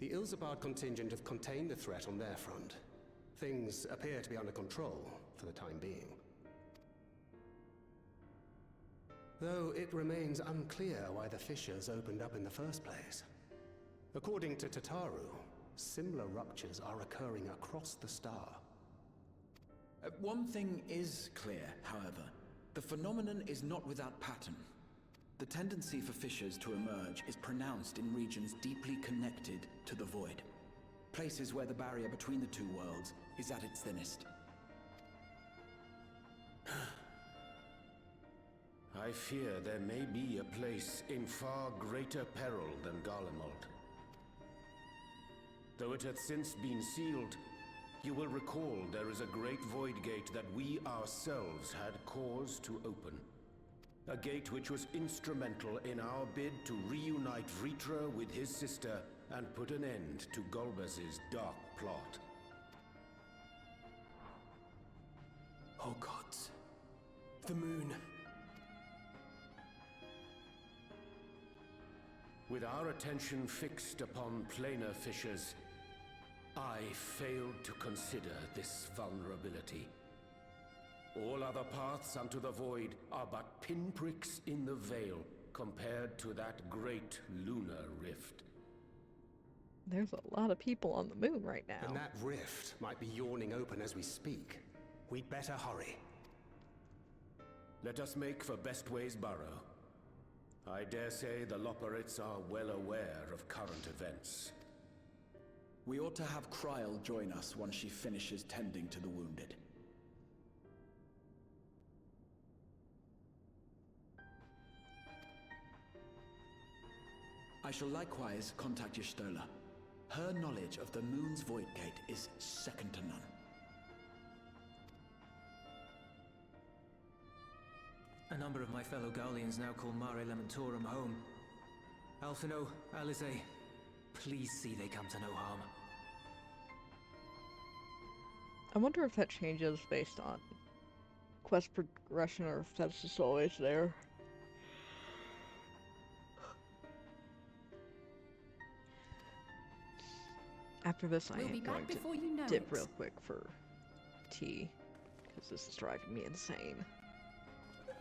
The Ilsabard contingent have contained the threat on their front. Things appear to be under control for the time being. Though it remains unclear why the fissures opened up in the first place. According to Tataru, similar ruptures are occurring across the star. One thing is clear, however. The phenomenon is not without pattern. The tendency for fissures to emerge is pronounced in regions deeply connected to the void. Places where the barrier between the two worlds is at its thinnest. I fear there may be a place in far greater peril than Garlemald. Though it hath since been sealed, you will recall there is a great void gate that we ourselves had cause to open. A gate which was instrumental in our bid to reunite Vritra with his sister and put an end to Golbez's dark plot. Oh gods. The moon. With our attention fixed upon planar fissures, I failed to consider this vulnerability. All other paths unto the void are but pinpricks in the veil compared to that great lunar rift. There's a lot of people on the moon right now. And that rift might be yawning open as we speak. We'd better hurry. Let us make for Bestway's burrow. I dare say the Loporrits are well aware of current events. We ought to have Kryl join us once she finishes tending to the wounded. I shall likewise contact Y'shtola. Her knowledge of the moon's void gate is second to none. A number of my fellow Garleans now call Mare Lamentorum home. Alphino, Alize, please see they come to no harm. I wonder if that changes based on quest progression or if that's just always there. After this, I am going to dip real quick for tea, because this is driving me insane.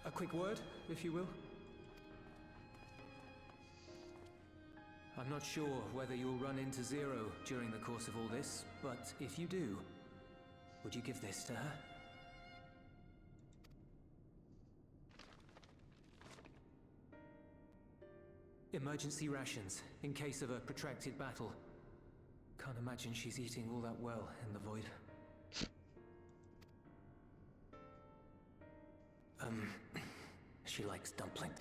A quick word, if you will. I'm not sure whether you'll run into Zero during the course of all this, but if you do, would you give this to her? Emergency rations, in case of a protracted battle. Can't imagine she's eating all that well in the void. She likes dumpling.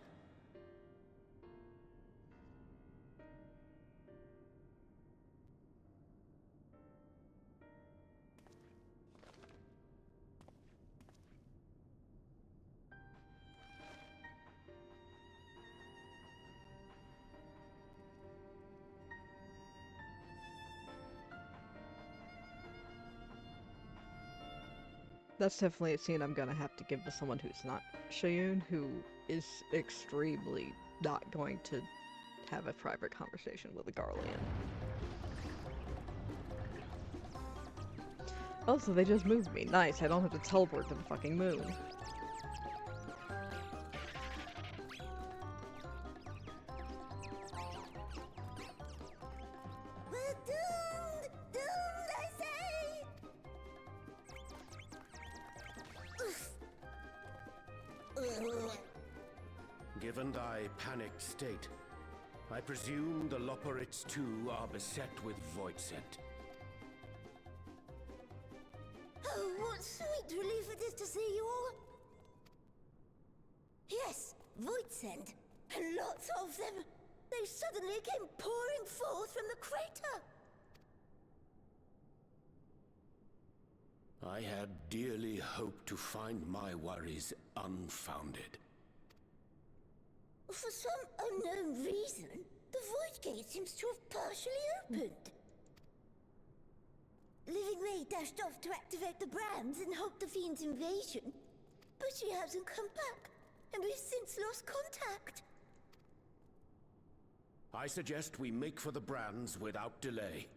That's definitely a scene I'm gonna have to give to someone who's not Shayun, who is extremely not going to have a private conversation with a Garlean. Also, they just moved me. Nice, I don't have to teleport to the fucking moon. We're doomed! Doomed, I say! Given thy panicked state, I presume the Loporrits too are beset with void scent. Oh, what sweet relief it is to see you all! Yes, void scent, and lots of them! They suddenly came pouring forth from the crater! I had dearly hoped to find my worries unfounded. For some unknown reason, the void gate seems to have partially opened. Living Ray dashed off to activate the brands and halt the Fiend's invasion, but she hasn't come back, and we've since lost contact. I suggest we make for the brands without delay.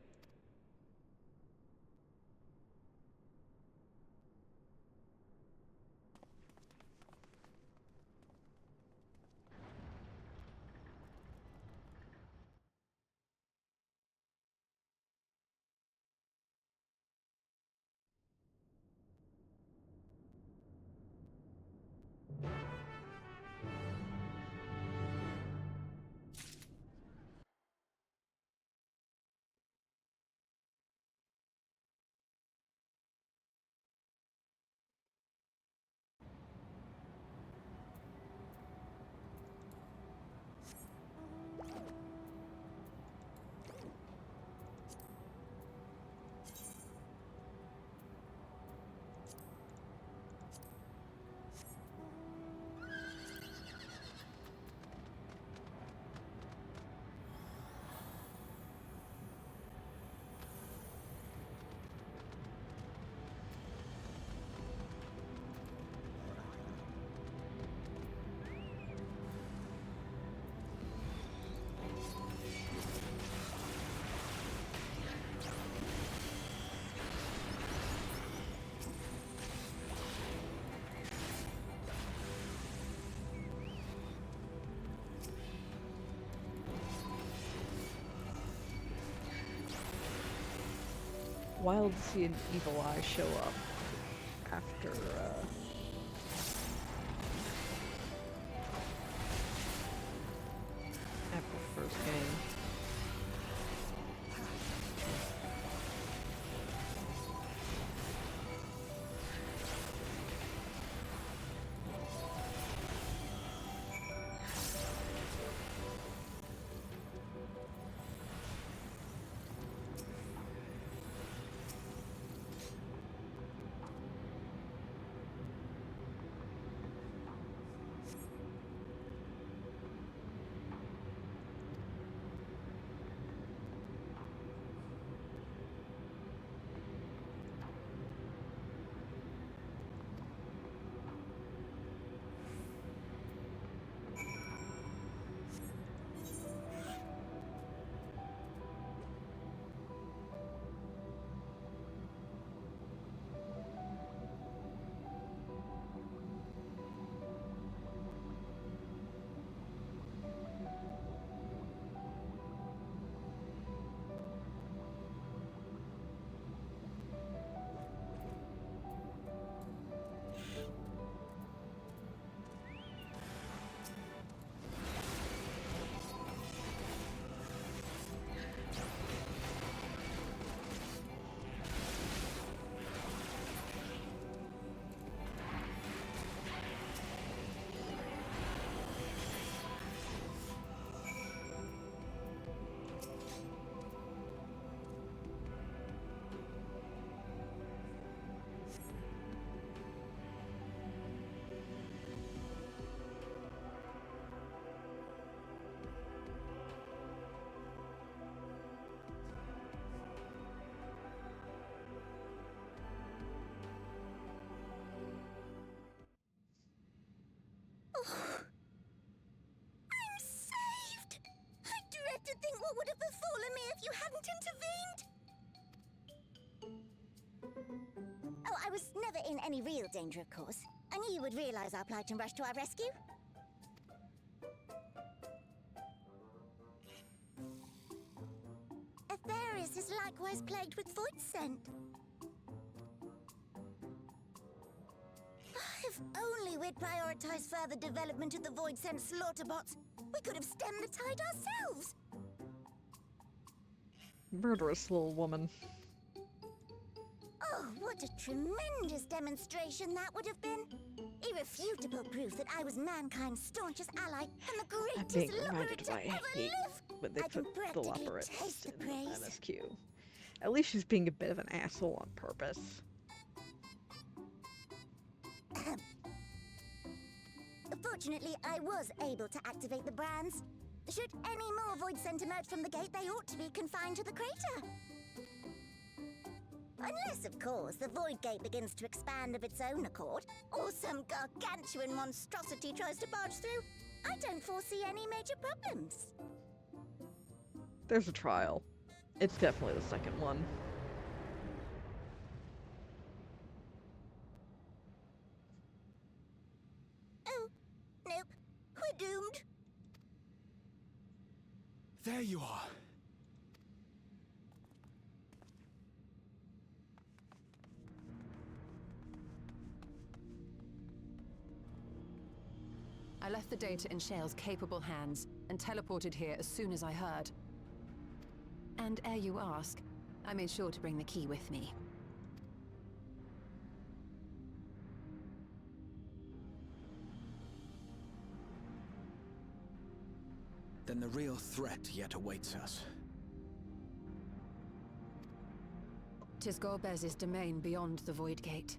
Wild to see an evil eye show up after, after the first game. I'm saved! I dread to think what would have befallen me if you hadn't intervened! Oh, I was never in any real danger, of course. I knew you would realize our plight and rush to our rescue. Atheris is likewise plagued with void scent. If only we'd prioritized further development of the void scent slaughter bots, we could have stemmed the tide ourselves. Murderous little woman. Oh, what a tremendous demonstration that would have been. Irrefutable proof that I was mankind's staunchest ally and the I'm greatest being liberator reminded to why ever I hate live. when they I can put the practically operates taste the in praise. MSQ. At least she's being a bit of an asshole on purpose. Fortunately, I was able to activate the brands. Should any more void scent emerge from the gate, they ought to be confined to the crater. Unless, of course, the void gate begins to expand of its own accord, or some gargantuan monstrosity tries to barge through. I don't foresee any major problems. There's a trial. It's definitely the second one. Oh, nope. We're doomed. There you are. I left the data in Shale's capable hands and teleported here as soon as I heard. And ere you ask, I made sure to bring the key with me. Then the real threat yet awaits us. 'Tis Golbez's domain beyond the Void Gate.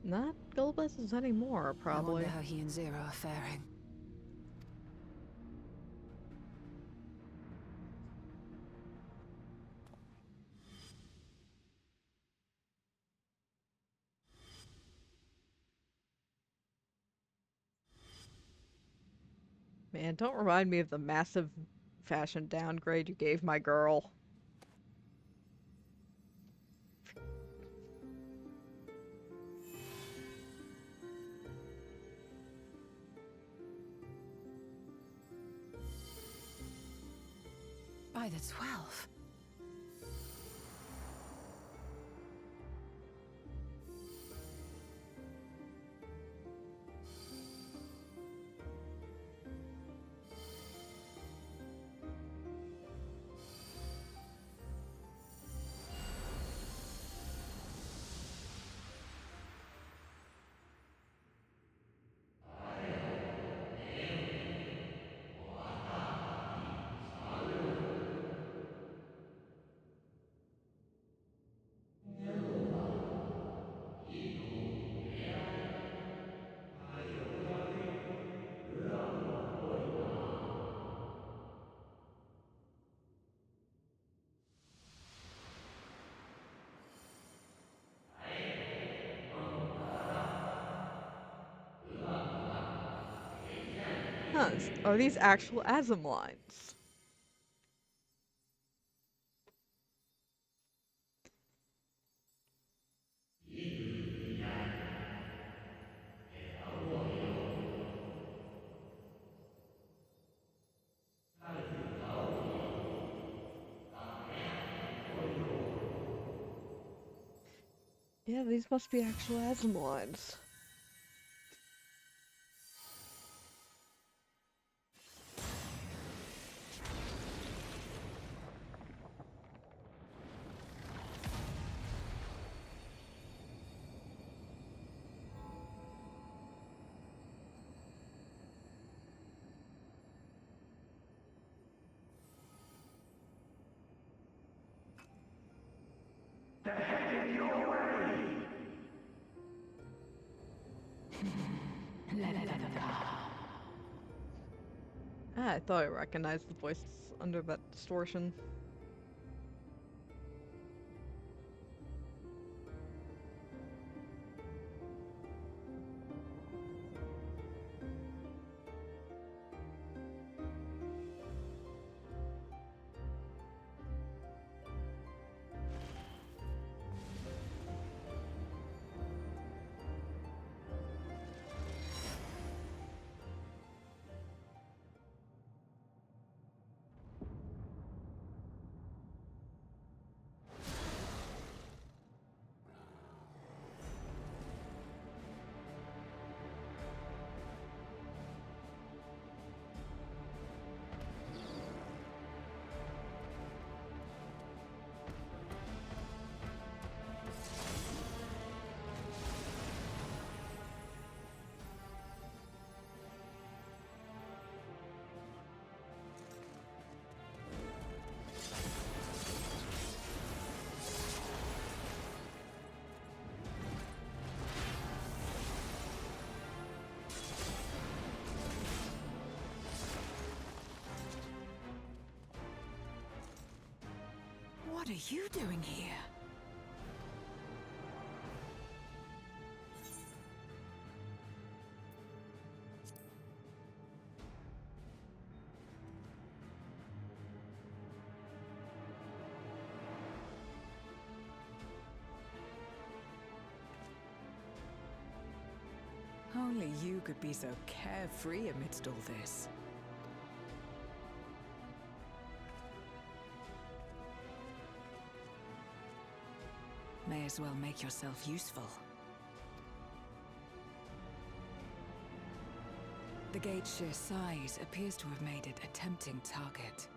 Not Golbez's anymore, I probably. wonder how he and Zero are faring. Man, don't remind me of the massive fashion downgrade you gave my girl. By the 12. Huh, are these actual ASM lines? Yeah, these must be actual ASM lines. They're headed your way! Let them come. Ah, I thought I recognized the voice under that distortion. What are you doing here? only you could be so carefree amidst all this. May as well make yourself useful. The gate's sheer size appears to have made it a tempting target.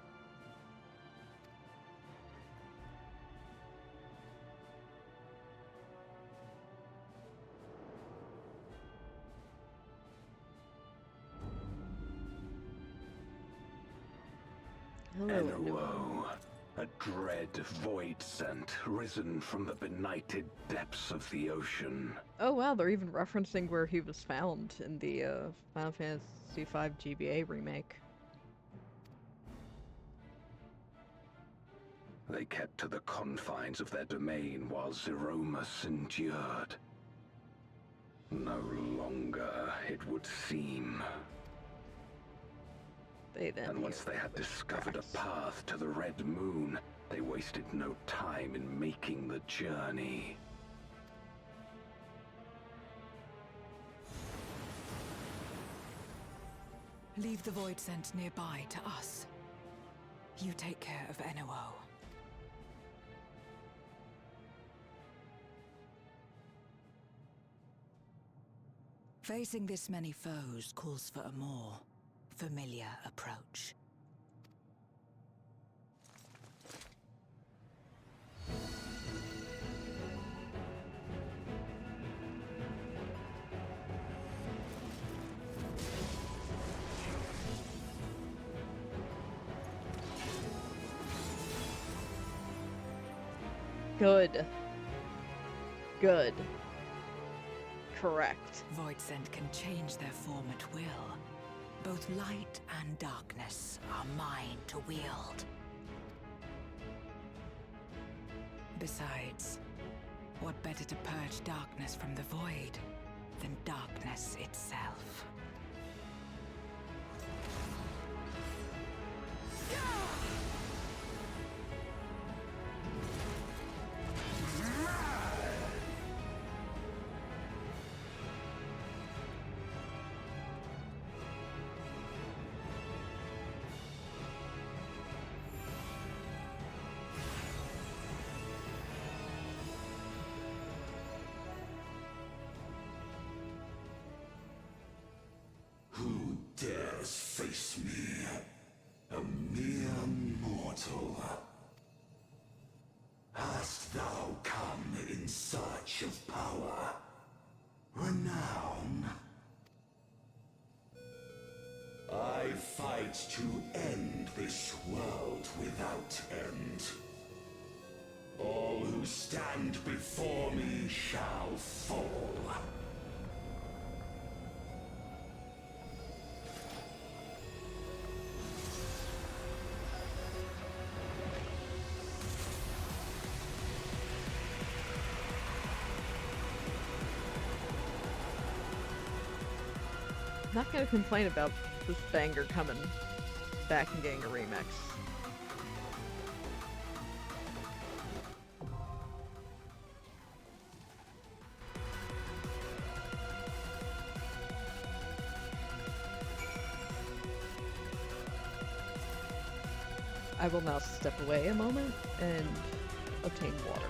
Hello, a dread void scent risen from the benighted depths of the ocean. Oh wow, they're even referencing where he was found in the Final Fantasy V GBA remake. They kept to the confines of their domain while Zeromus endured. No longer, it would seem. And once they had discovered a path to the Red Moon, they wasted no time in making the journey. Leave the void scent nearby to us. You take care of NOO. Facing this many foes calls for a more familiar approach. Good. Good. Correct. Void scent can change their form at will. Both light and darkness are mine to wield. Besides, what better to purge darkness from the void than darkness itself? Who dares face me? A mere mortal. Hast thou come in search of power? Renown? I fight to end this world without end. All who stand before me shall fall. Not gonna complain about this banger coming back and getting a remix. I will now step away a moment and obtain water.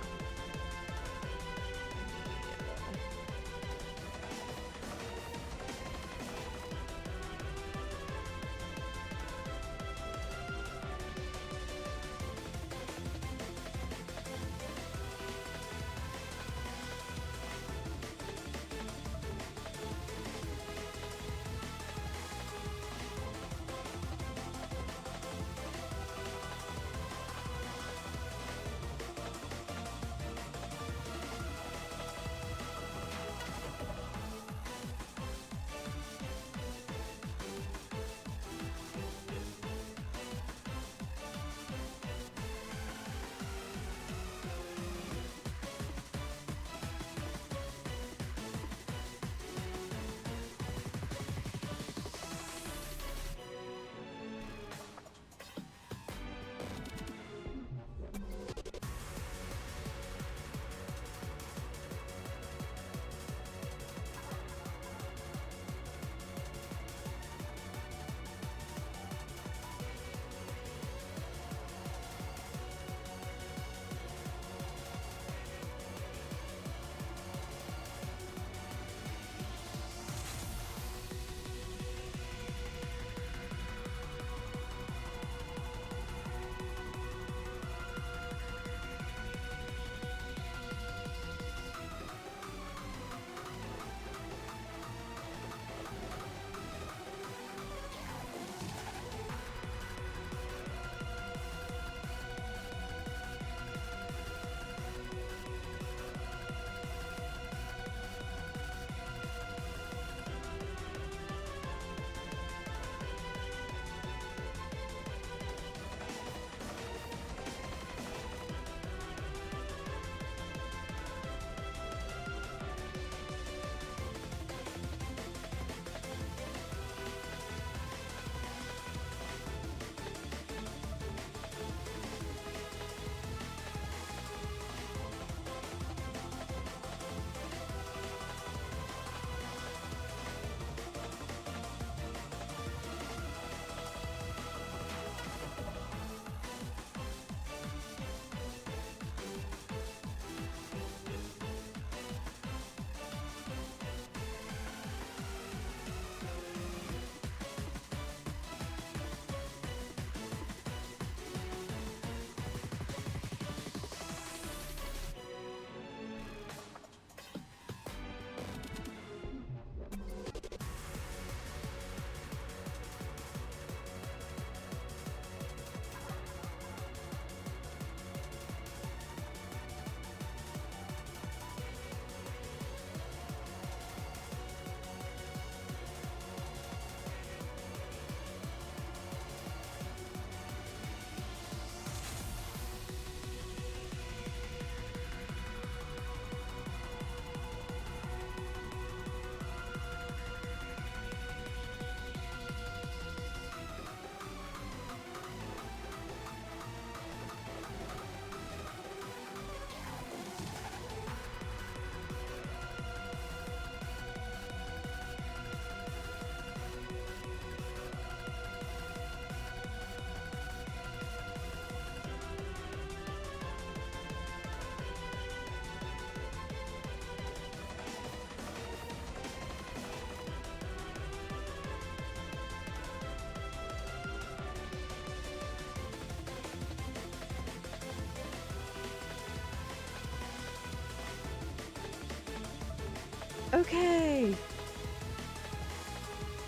Okay.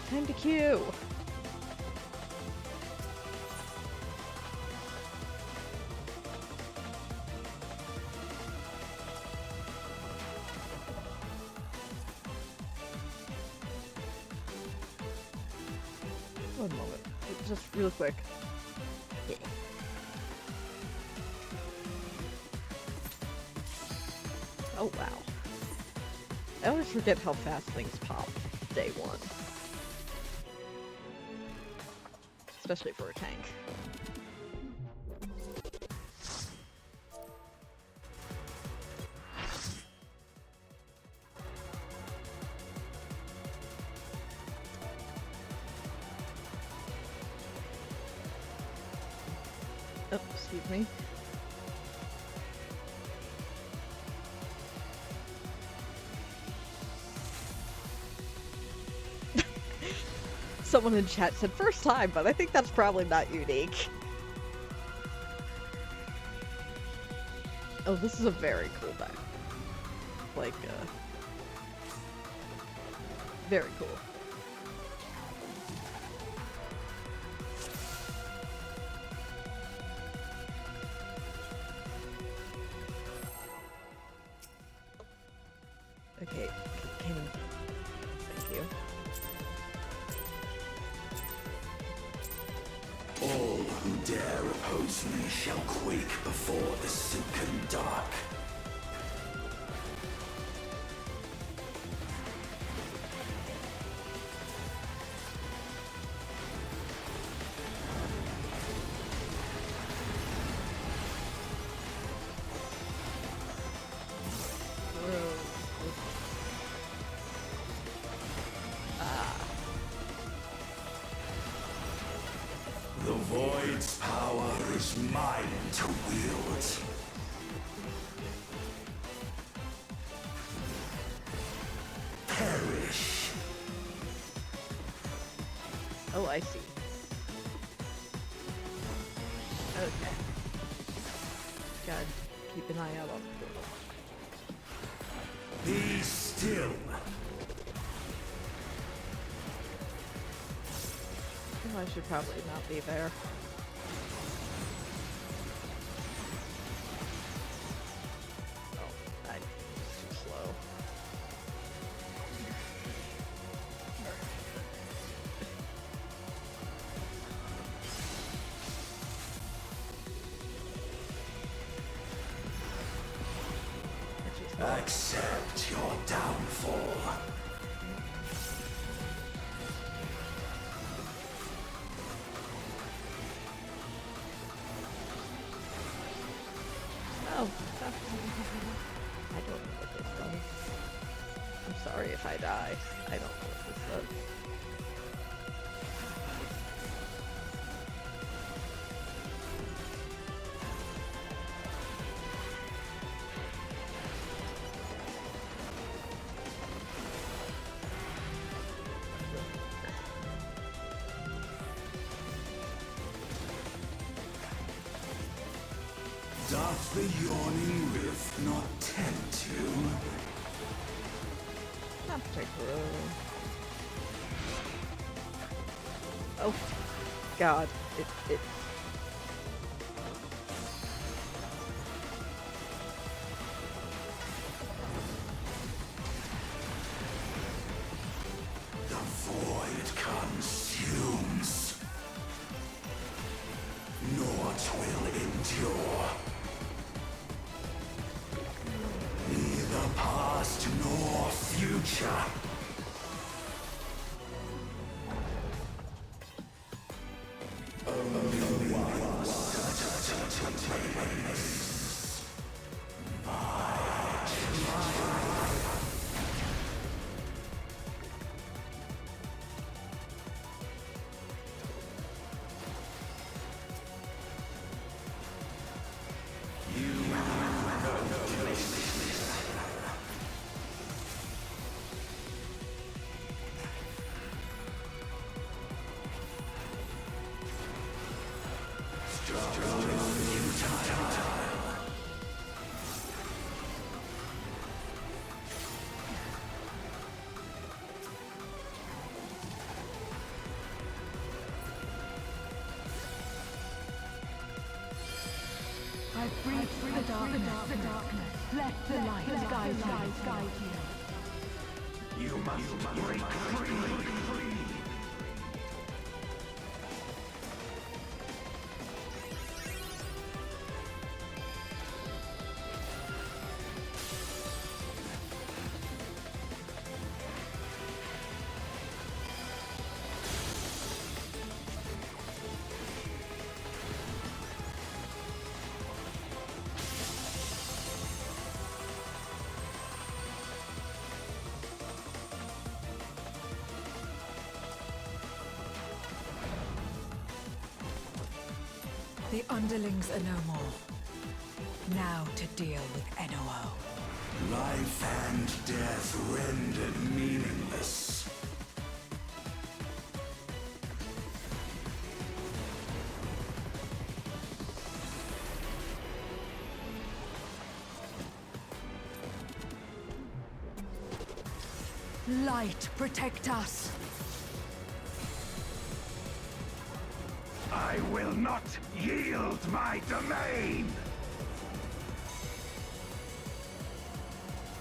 Time to queue. One moment. Just real quick. Yeah. Oh wow. I always forget how fast things pop day one. Especially for a tank. Oh, excuse me. Someone in chat said first time, but I think that's probably not unique. Oh, this is a very cool deck. Like, very cool. Okay, can thank you. All who dare oppose me shall quake before the silken dark. The Void's power is mine to wield. Perish. Oh, I see. Okay. Gotta keep an eye out on the portal. Be still. I should probably not be there. Oh, I'm too slow. Accept your downfall. Oh, I don't know what this does. I'm sorry if I die. I don't know what this does. Doth the yawning rift not tempt you? Not particularly. Oh, God. It. The void consumes. Naught will endure. Neither past nor future. Only Breach the darkness. Let the light guide you. You must break free. The underlings are no more. Now to deal with NOO. Life and death rendered meaningless. Light, protect us. I will not yield my domain!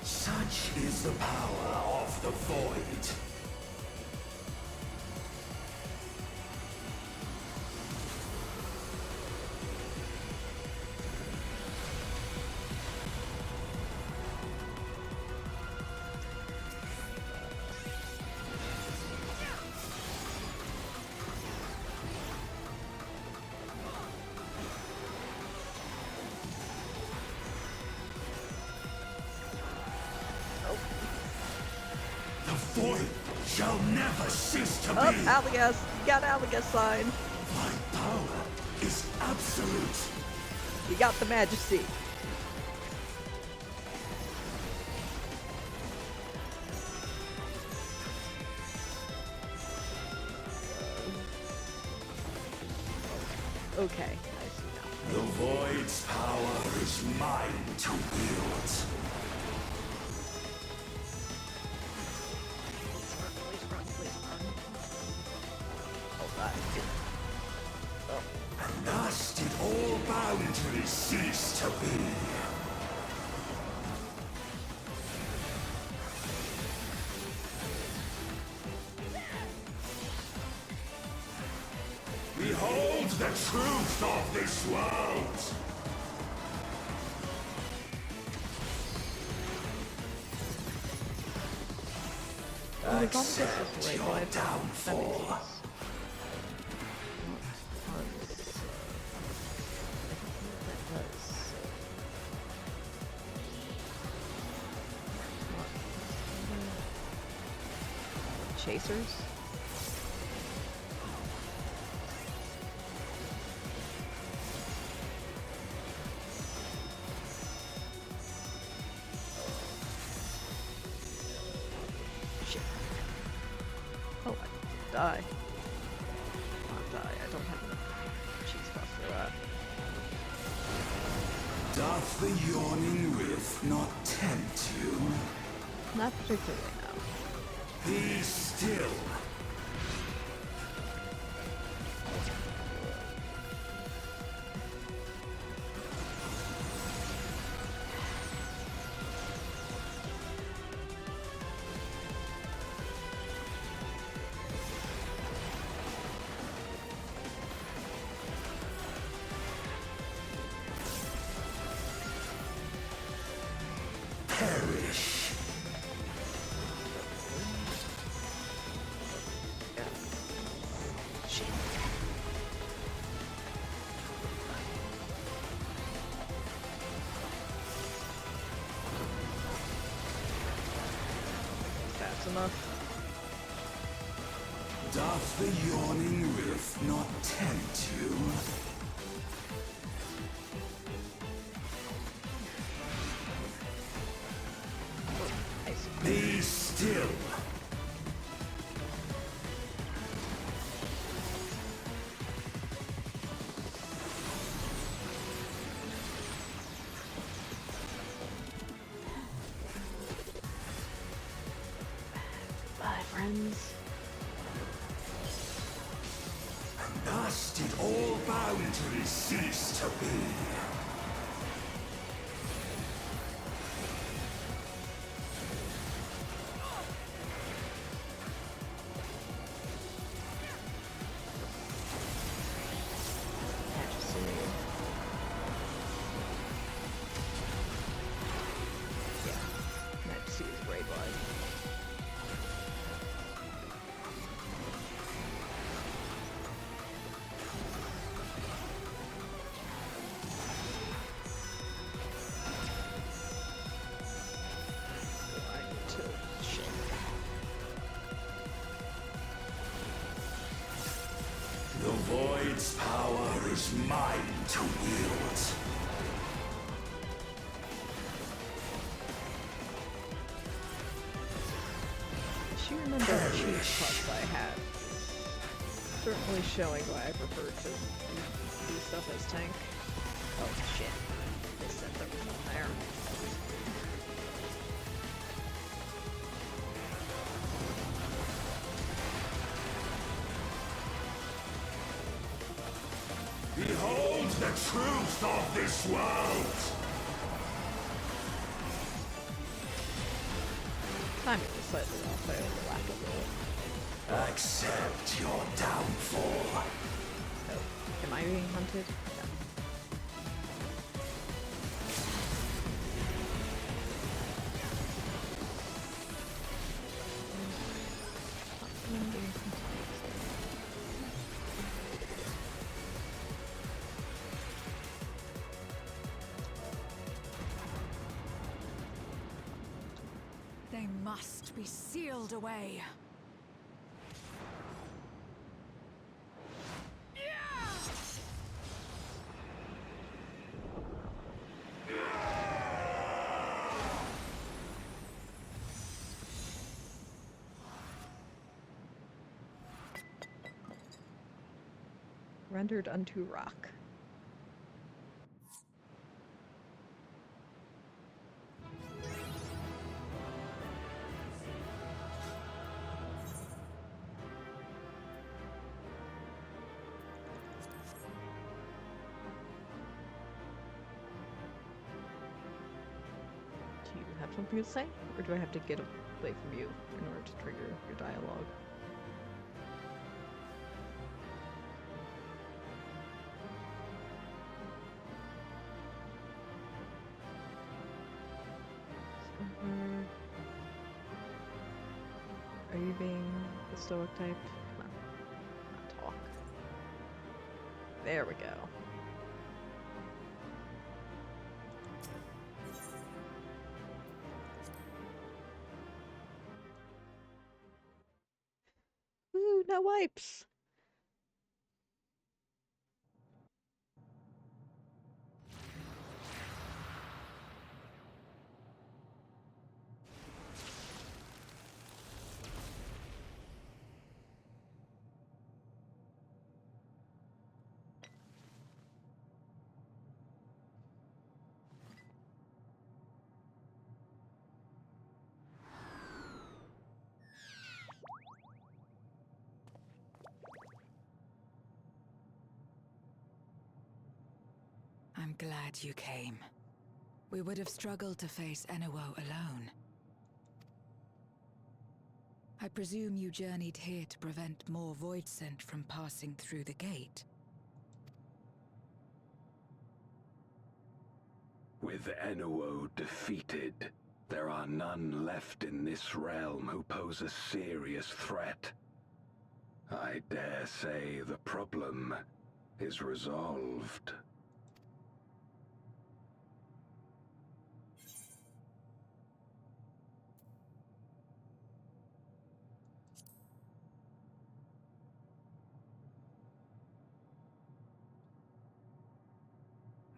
Such is the power of the Void. The Void shall never cease to be! Alligas! You got Alligas sign! My power is absolute! You got the Majesty! Okay, I see now. The Void's power is mine to wield. And thus did all boundaries cease to be. Behold the truth of this world! Accept your downfall. Chasers? Shit. Oh, I die. I'll die. I don't have enough cheese puff for that. Doth the yawning rift not tempt you? Not particularly, no. Be still. Perish. Shit. That's enough. Doth the yawning rift not tempt you? Be still. Bye, friends. And thus did all boundaries cease to be. number of cheese puffs I had. Certainly showing why I prefer to do stuff as tank. Oh shit. They said there was one there. Behold the truth of this world! Timing was slightly off, I overlap a little. Accept your downfall. Oh, am I being hunted? No. They must be sealed away. Rendered unto rock. Do you have something to say? Or do I have to get away from you in order to trigger your dialogue? Are you being the stoic type? Come on. Not talk. There we go. Woo, no wipes! I'm glad you came. We would have struggled to face Enuo alone. I presume you journeyed here to prevent more Void Scent from passing through the gate. With Enuo defeated, there are none left in this realm who pose a serious threat. I dare say the problem is resolved.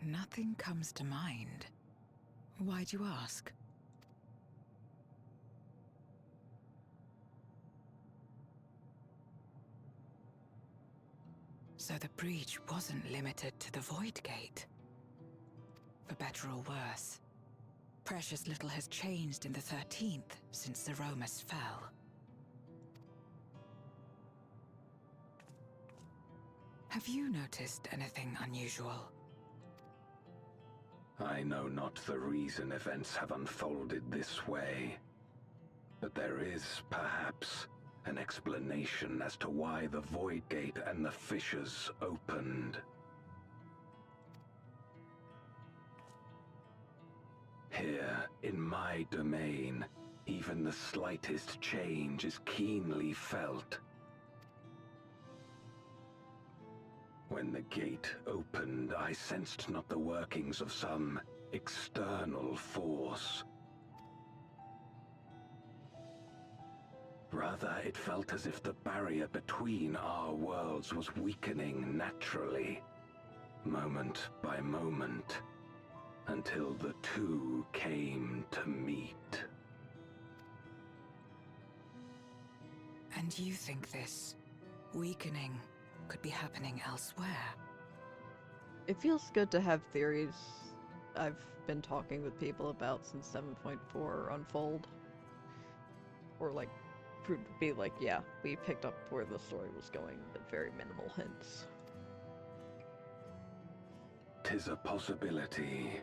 Nothing comes to mind. Why'd you ask? So the breach wasn't limited to the Void Gate. For better or worse, precious little has changed in the 13th since the Romus fell. Have you noticed anything unusual? I know not the reason events have unfolded this way, but there is, perhaps, an explanation as to why the Void Gate and the fissures opened. Here, in my domain, even the slightest change is keenly felt. When the gate opened, I sensed not the workings of some external force. Rather, it felt as if the barrier between our worlds was weakening naturally, moment by moment, until the two came to meet. And you think this weakening could be happening elsewhere? It feels good to have theories I've been talking with people about since 7.4 unfold. Or like, be like, yeah, we picked up where the story was going with very minimal hints. 'Tis a possibility.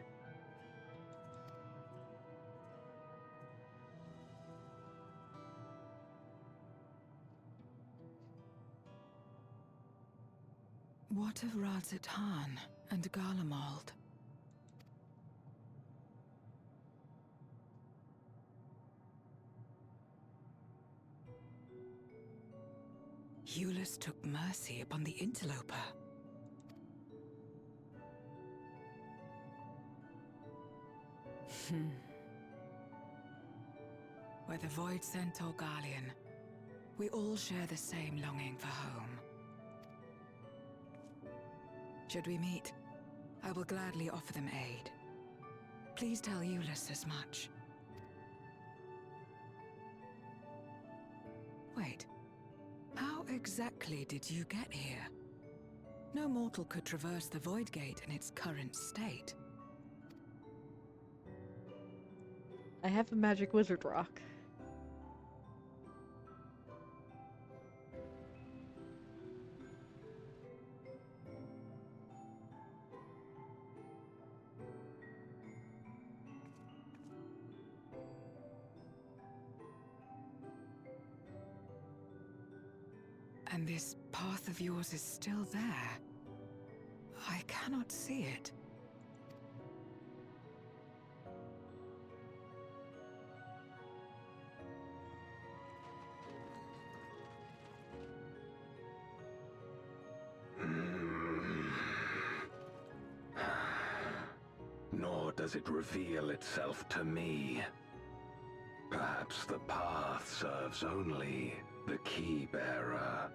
What of Radzatan and Garlemald? Eulus took mercy upon the interloper. Whether Void Sent or Garlean, we all share the same longing for home. Should we meet, I will gladly offer them aid. Please tell Eulus as much. Wait, how exactly did you get here? No mortal could traverse the Void Gate in its current state. I have a magic wizard rock. And this path of yours is still there. I cannot see it. Nor does it reveal itself to me. Perhaps the path serves only the key bearer.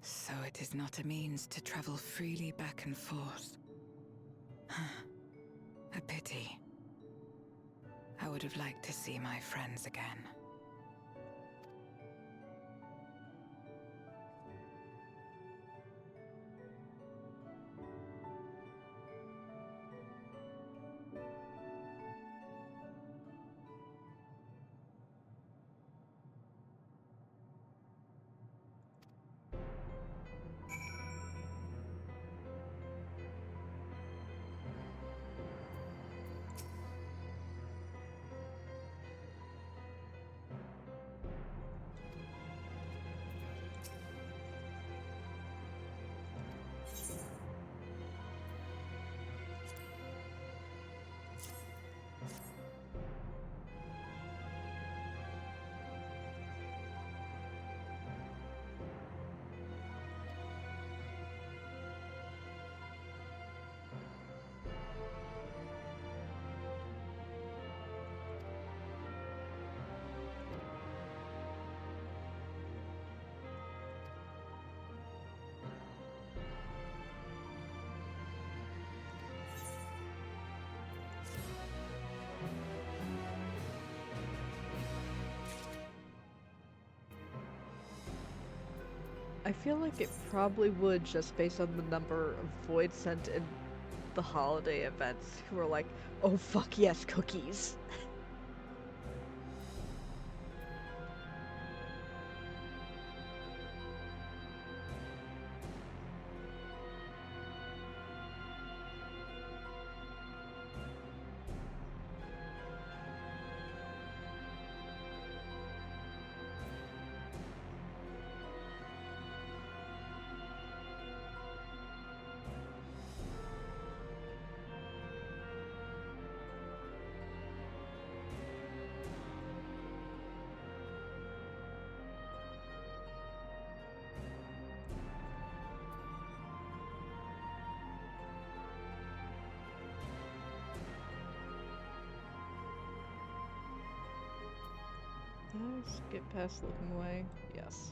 So it is not a means to travel freely back and forth. A pity. I would have liked to see my friends again. I feel like it probably would, just based on the number of Void sent in the holiday events who are like, oh fuck yes, cookies. Let's get past looking away. Yes.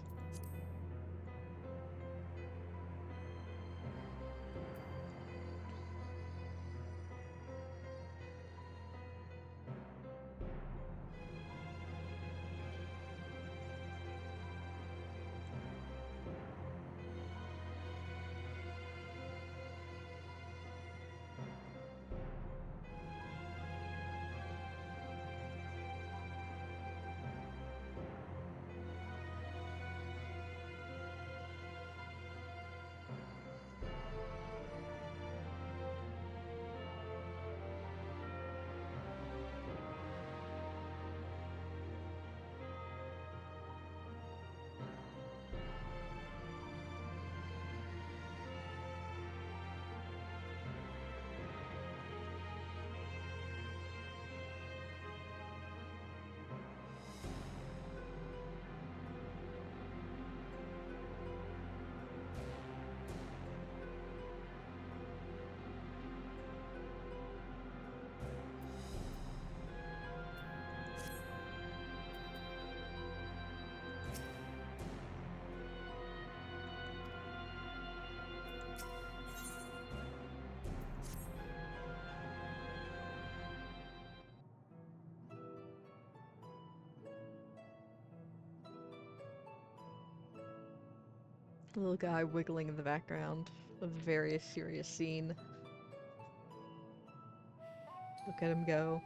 Little guy wiggling in the background of a very serious scene. Look at him go.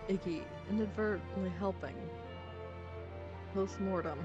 Iggy, inadvertently helping. Post-mortem.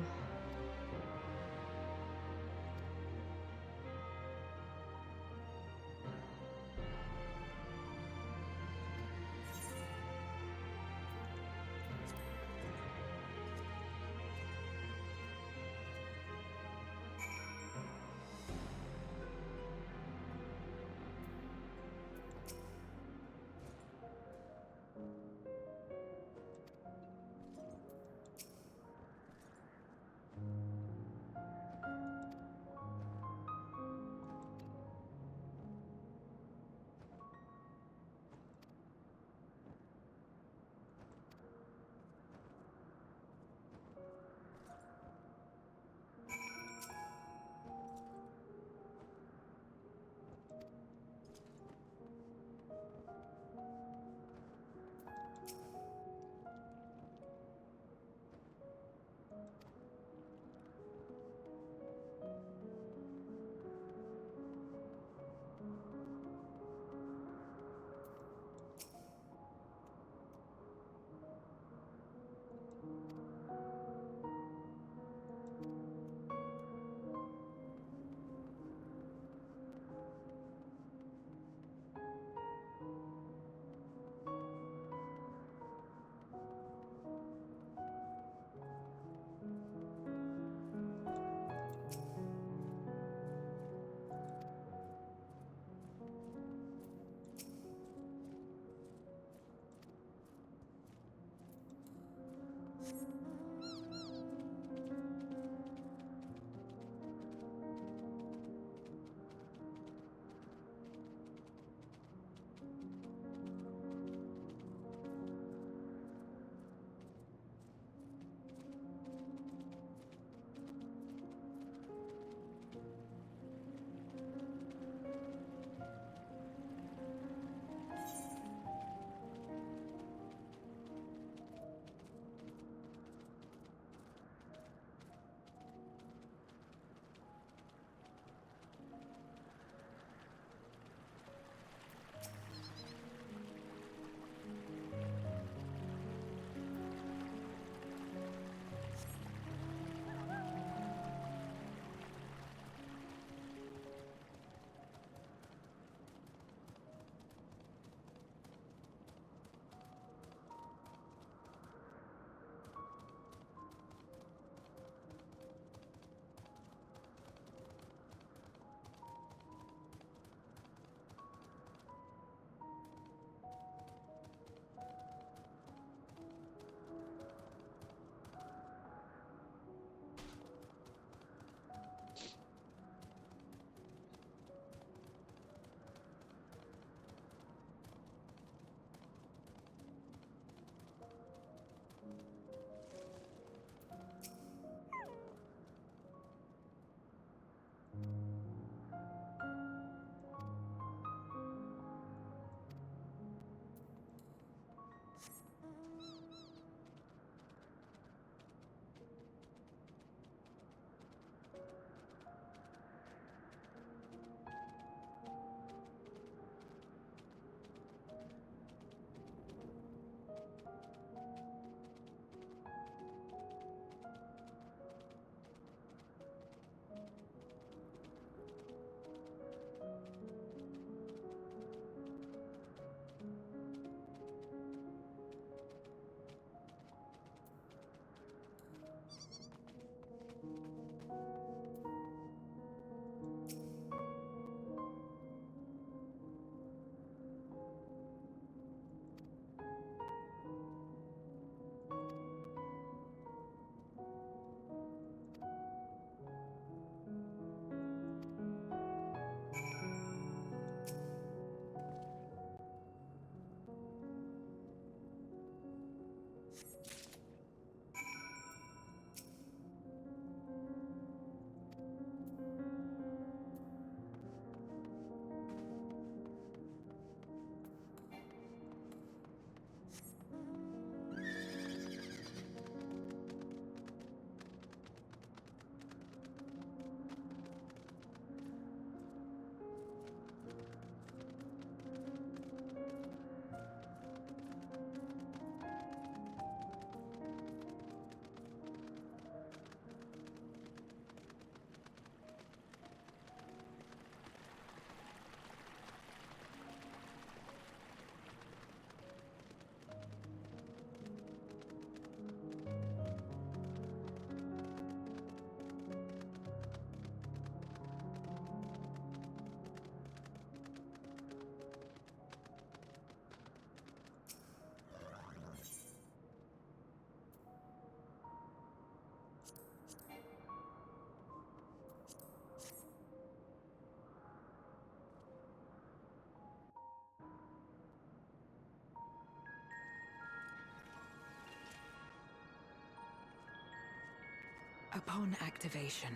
Upon activation,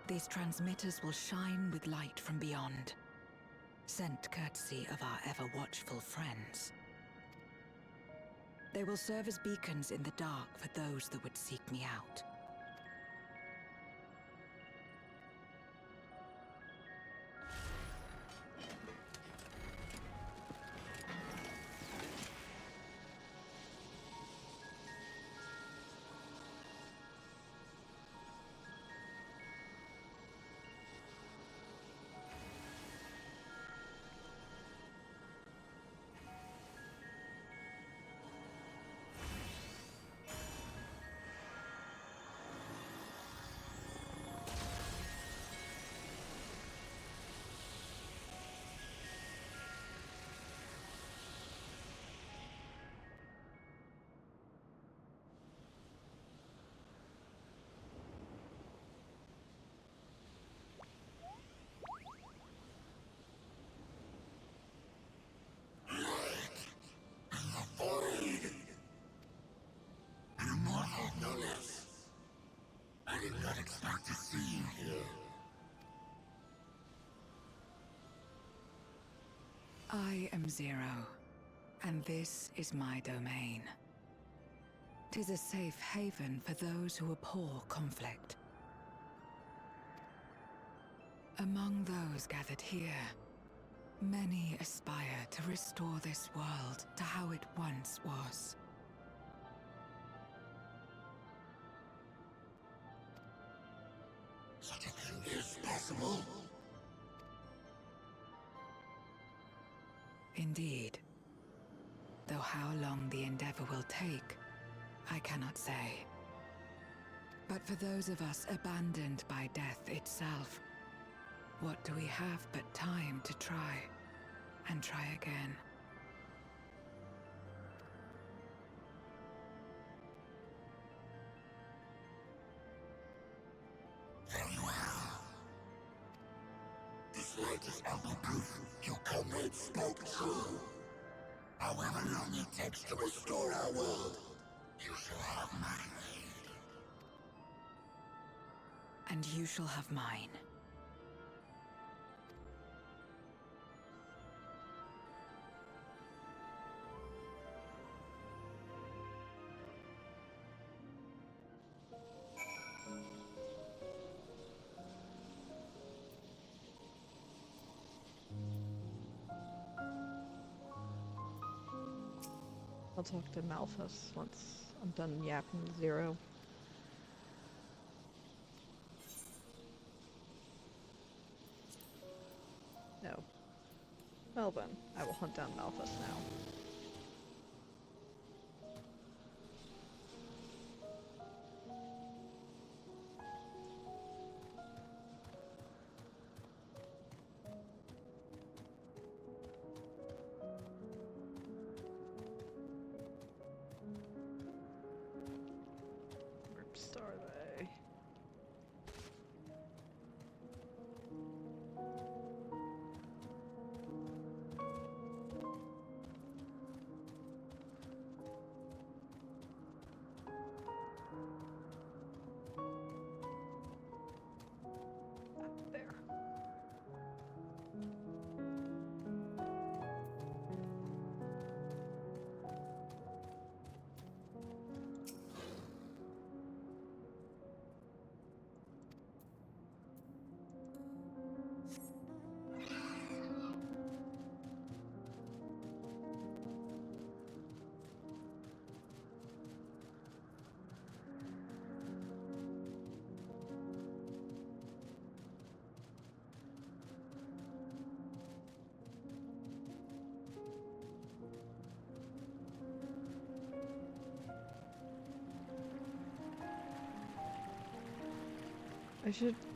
these transmitters will shine with light from beyond, sent courtesy of our ever-watchful friends. They will serve as beacons in the dark for those that would seek me out. I did not expect to see you here. I am Zero, and this is my domain. 'Tis a safe haven for those who abhor conflict. Among those gathered here, many aspire to restore this world to how it once was. Such a thing is possible. Indeed. Though how long the endeavor will take, I cannot say. But for those of us abandoned by death itself, what do we have but time to try, and try again? Very well. This light is ample proof your comrade spoke true. However long it takes to restore our world, you shall have my aid. And you shall have mine. I'll talk to Malthus once I'm done yapping to Zero. No. Well then, I will hunt down Malthus now. beast are they? There.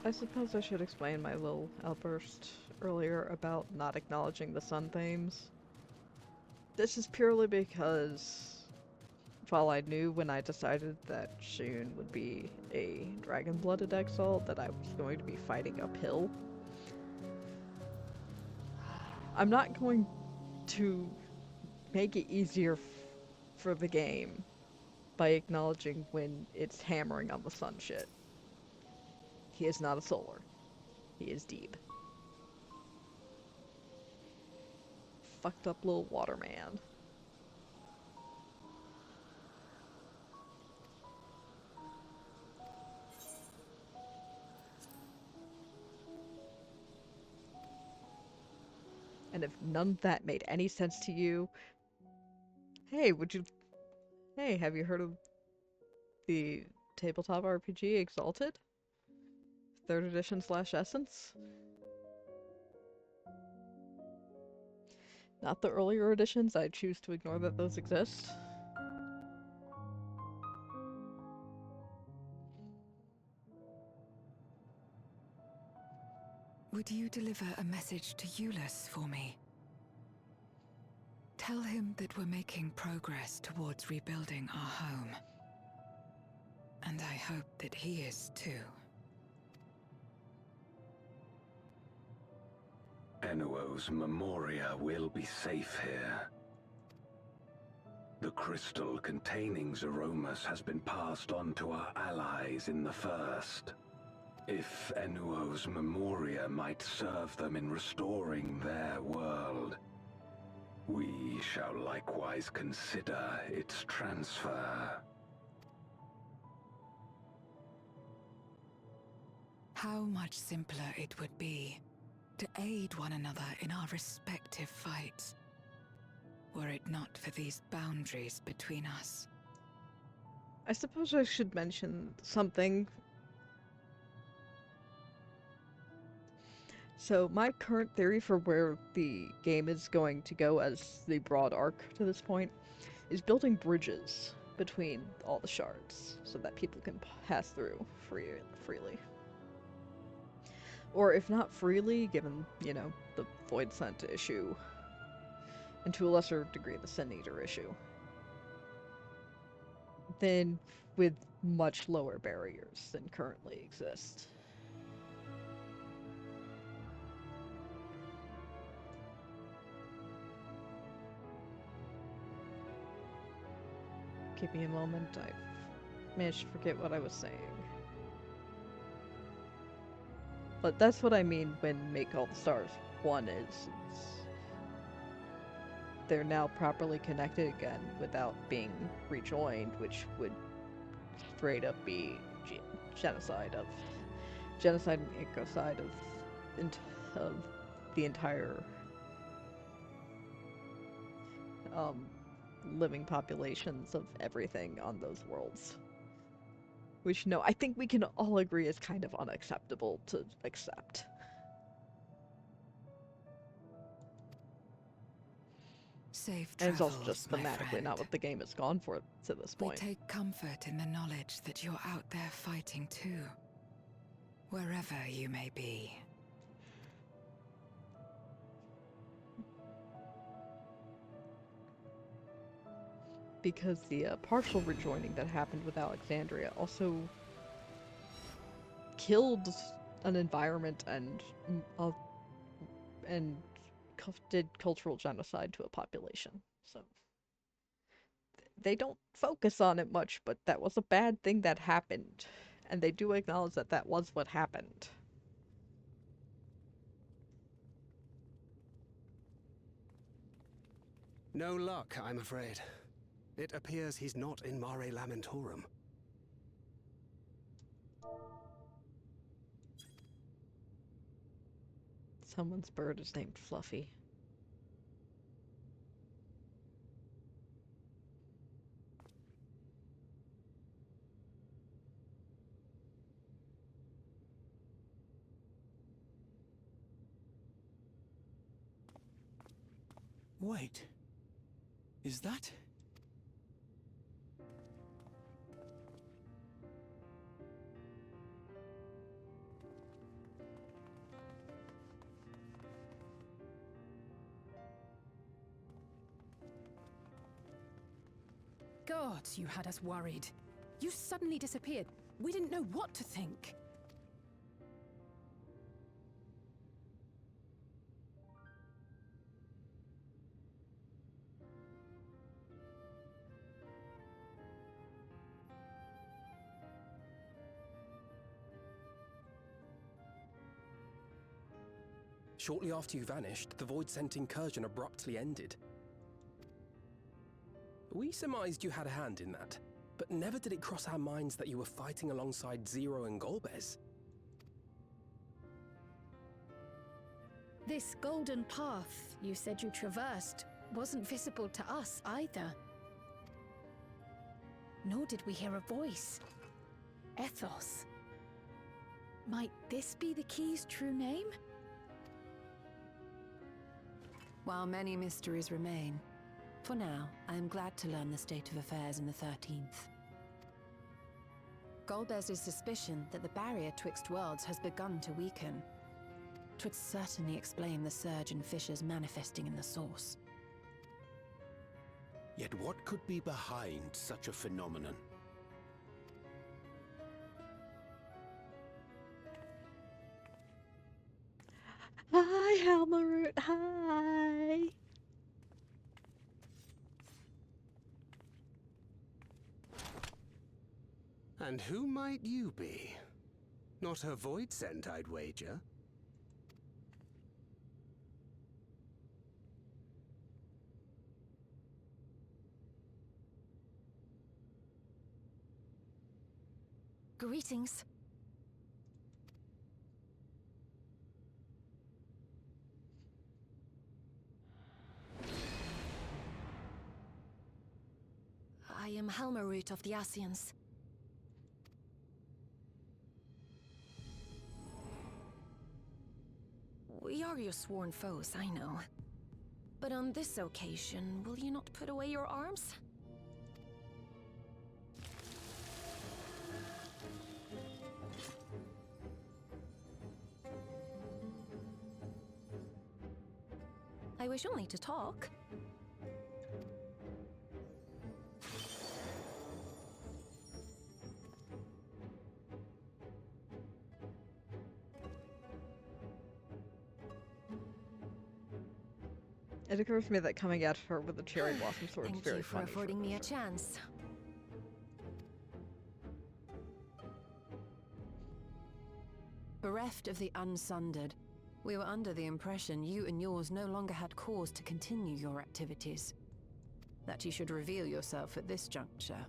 I suppose I should explain my little outburst earlier about not acknowledging the sun themes. This is purely because, while I knew when I decided that Shun would be a dragon-blooded exile that I was going to be fighting uphill, I'm not going to make it easier for the game by acknowledging when it's hammering on the sun shit. He is not a solar. He is deep. Fucked up little water man. And if none of that made any sense to you, hey, have you heard of the tabletop RPG Exalted? 3rd edition / Essence? Not the earlier editions, I choose to ignore that those exist. Would you deliver a message to Euless for me? Tell him that we're making progress towards rebuilding our home. And I hope that he is too. Enuo's Memoria will be safe here. The crystal containing Zeromus has been passed on to our allies in the First. If Enuo's Memoria might serve them in restoring their world, we shall likewise consider its transfer. How much simpler it would be to aid one another in our respective fights, were it not for these boundaries between us. I suppose I should mention something. So my current theory for where the game is going to go as the broad arc to this point is building bridges between all the shards so that people can pass through freely. Or if not freely, given, you know, the Void Scent issue, and to a lesser degree the Sin Eater issue, then with much lower barriers than currently exist. Give me a moment, I managed to forget what I was saying. But that's what I mean when Make All the Stars 1 is. They're now properly connected again without being rejoined, which would straight up be genocide and ecocide of the entire living populations of everything on those worlds. Which, no, I think we can all agree is kind of unacceptable to accept. Safe And it's also travels, just my thematically friend. not what the game has gone for to this point. We take comfort in the knowledge that you're out there fighting too, wherever you may be. Because the partial rejoining that happened with Alexandria also killed an environment and did cultural genocide to a population. So they don't focus on it much, but that was a bad thing that happened, and they do acknowledge that that was what happened. No luck, I'm afraid. It appears he's not in Mare Lamentorum. Someone's bird is named Fluffy. Wait. Is that... God, you had us worried. You suddenly disappeared. We didn't know what to think. Shortly after you vanished, the Void sent incursion abruptly ended. We surmised you had a hand in that, but never did it cross our minds that you were fighting alongside Zero and Golbez. This golden path you said you traversed wasn't visible to us either. Nor did we hear a voice. Ethos. Might this be the key's true name? While many mysteries remain, for now, I am glad to learn the state of affairs in the 13th. Golbez's suspicion that the barrier twixt worlds has begun to weaken. 'Twould certainly explain the surge in fissures manifesting in the source. Yet what could be behind such a phenomenon? Hi, Halmaroot, hi! And who might you be? Not a Void Scent, I'd wager. Greetings. I am Halmaroot of the Ascians. We are your sworn foes, I know. But on this occasion, will you not put away your arms? I wish only to talk. It occurs to me that coming at her with a cherry blossom sword is very funny. Thank you for affording me a chance. Bereft of the Unsundered, we were under the impression you and yours no longer had cause to continue your activities. That you should reveal yourself at this juncture.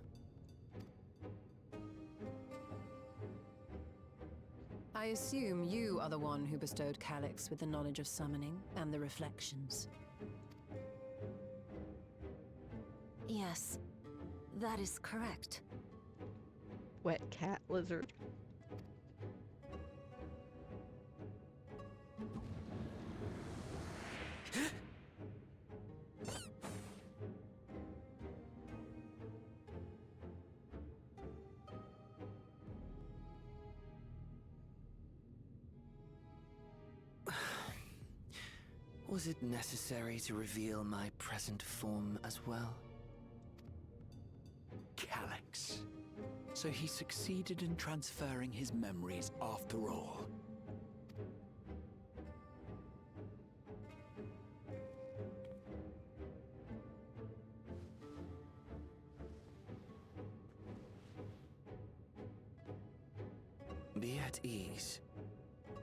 I assume you are the one who bestowed Calyx with the knowledge of summoning and the reflections. Yes, that is correct. Wet cat lizard. Was it necessary to reveal my present form as well? Calyx. So he succeeded in transferring his memories after all. Be at ease.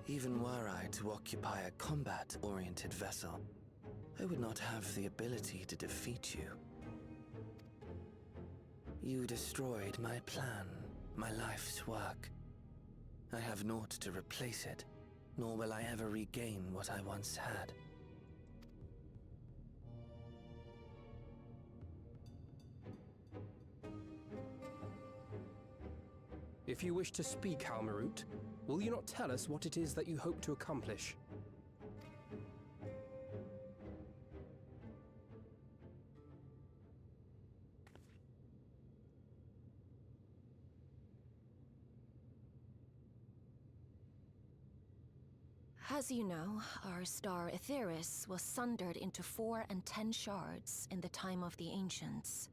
Even were I to occupy a combat-oriented vessel, I would not have the ability to defeat you. You destroyed my plan, my life's work. I have naught to replace it, nor will I ever regain what I once had. If you wish to speak, Halmarut, will you not tell us what it is that you hope to accomplish? As you know, our star Aetheris was sundered into 4 and 10 shards in the time of the Ancients.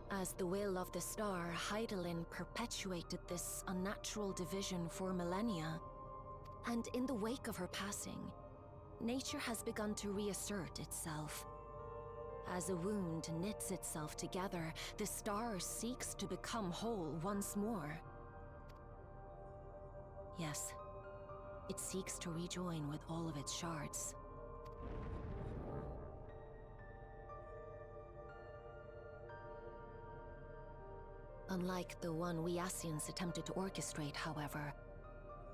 As the will of the star, Hydaelyn perpetuated this unnatural division for millennia. And in the wake of her passing, nature has begun to reassert itself. As a wound knits itself together, the star seeks to become whole once more. Yes, it seeks to rejoin with all of its shards. Unlike the one we Ascians attempted to orchestrate, however,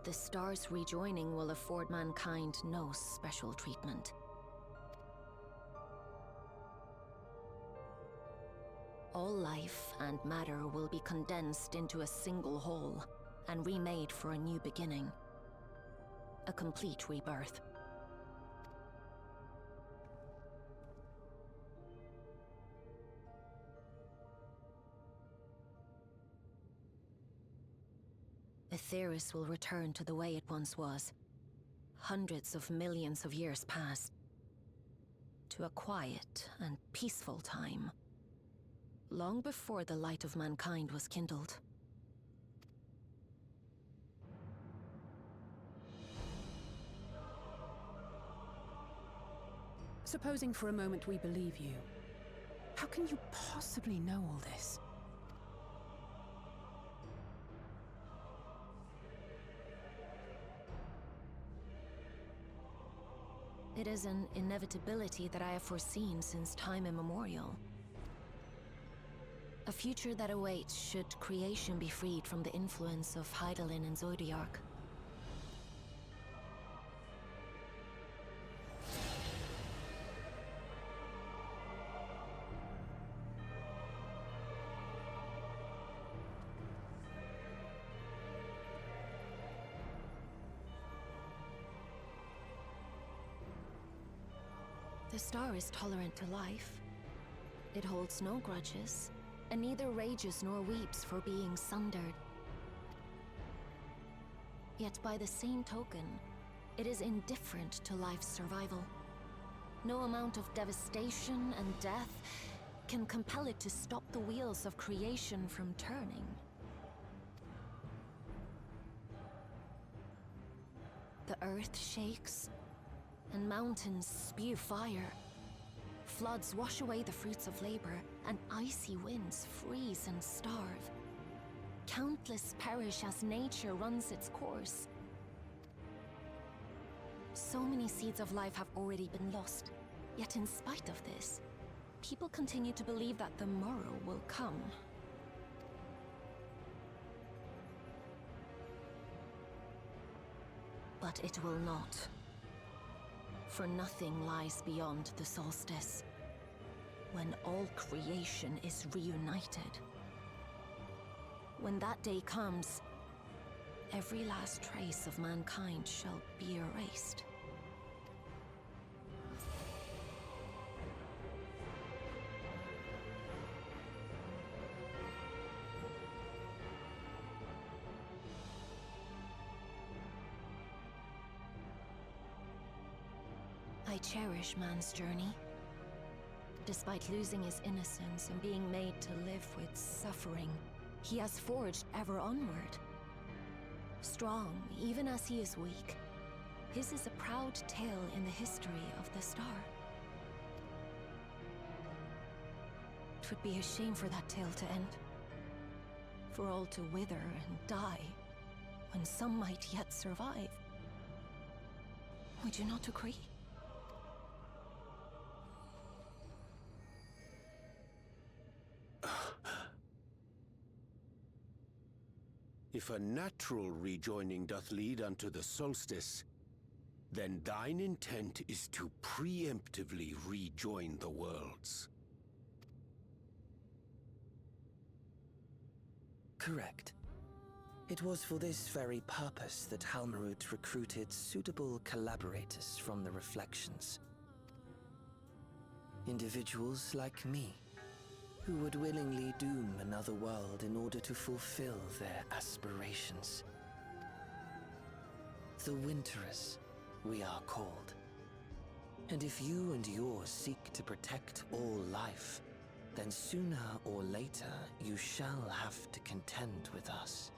the star's rejoining will afford mankind no special treatment. All life and matter will be condensed into a single whole, and remade for a new beginning. A complete rebirth. Aetheris will return to the way it once was. Hundreds of millions of years past. To a quiet and peaceful time. Long before the light of mankind was kindled. Supposing for a moment we believe you, how can you possibly know all this? It is an inevitability that I have foreseen since time immemorial. A future that awaits should creation be freed from the influence of Hydaelyn and Zodiark. The star is tolerant to life. It holds no grudges, and neither rages nor weeps for being sundered. Yet by the same token, it is indifferent to life's survival. No amount of devastation and death can compel it to stop the wheels of creation from turning. The earth shakes, and mountains spew fire. Floods wash away the fruits of labor, and icy winds freeze and starve. Countless perish as nature runs its course. So many seeds of life have already been lost. Yet in spite of this, people continue to believe that the morrow will come. But it will not. For nothing lies beyond the solstice, when all creation is reunited. When that day comes, every last trace of mankind shall be erased. cherish man's journey. Despite losing his innocence and being made to live with suffering, he has forged ever onward. Strong, even as he is weak, his is a proud tale in the history of the star. It would be a shame for that tale to end. For all to wither and die, when some might yet survive. Would you not agree? If a natural rejoining doth lead unto the solstice, then thine intent is to preemptively rejoin the worlds. Correct. It was for this very purpose that Halmarut recruited suitable collaborators from the Reflections. Individuals like me, who would willingly doom another world in order to fulfill their aspirations. The Winterers, we are called. And if you and yours seek to protect all life, then sooner or later you shall have to contend with us.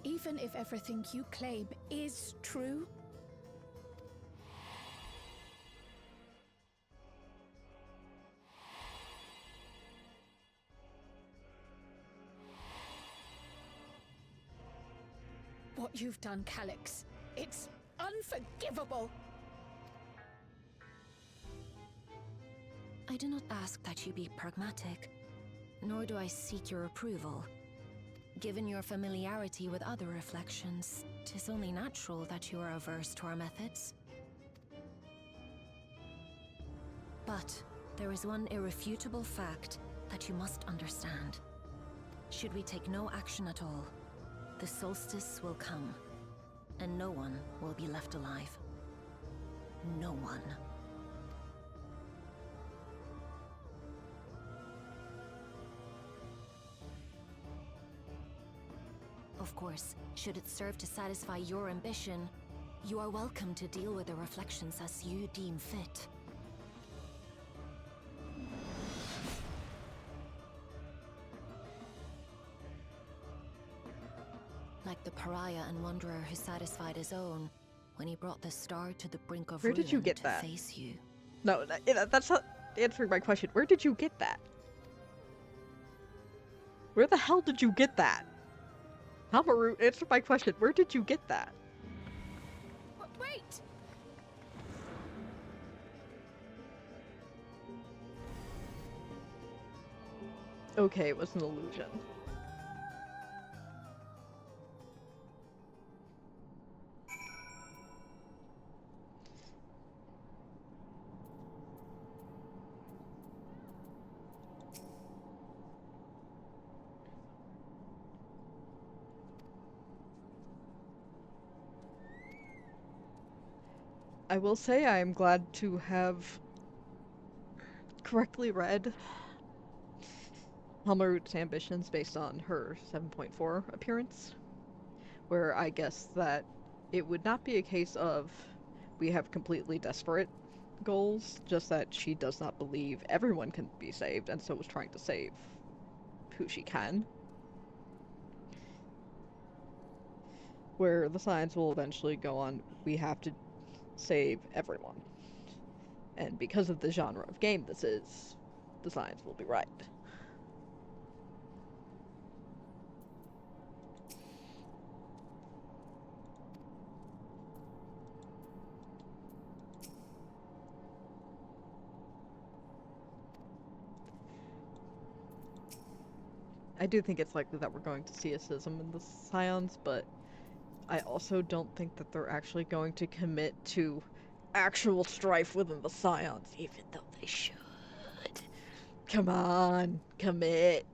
Even if everything you claim is true, what you've done, Calyx, it's unforgivable! I do not ask that you be pragmatic, nor do I seek your approval. Given your familiarity with other reflections, 'tis only natural that you are averse to our methods. But there is one irrefutable fact that you must understand. Should we take no action at all, the solstice will come, and no one will be left alive. No one. Of course, should it serve to satisfy your ambition, you are welcome to deal with the reflections as you deem fit. Like the pariah and wanderer who satisfied his own when he brought the star to the brink of Where did you ruin get to that? face you. No, that's not answering my question. Where did you get that? Where the hell did you get that? Halmarut, answer my question. Where did you get that? Wait! Okay, it was an illusion. I will say I am glad to have correctly read Halmarut's ambitions based on her 7.4 appearance, where I guess that it would not be a case of we have completely desperate goals, just that she does not believe everyone can be saved, and so is trying to save who she can. Where the signs will eventually go on, we have to save everyone. And because of the genre of game this is, the signs will be right. I do think it's likely that we're going to see a schism in the Scions, but I also don't think that they're actually going to commit to actual strife within the Scions, even though they should. Come on, commit.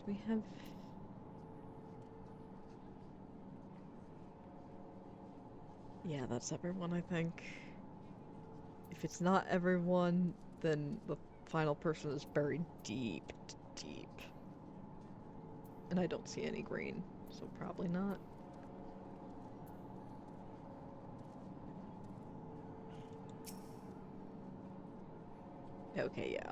Do we have... Yeah, that's everyone, I think. If it's not everyone, then the final person is buried deep, deep. And I don't see any green, so probably not. Okay, yeah.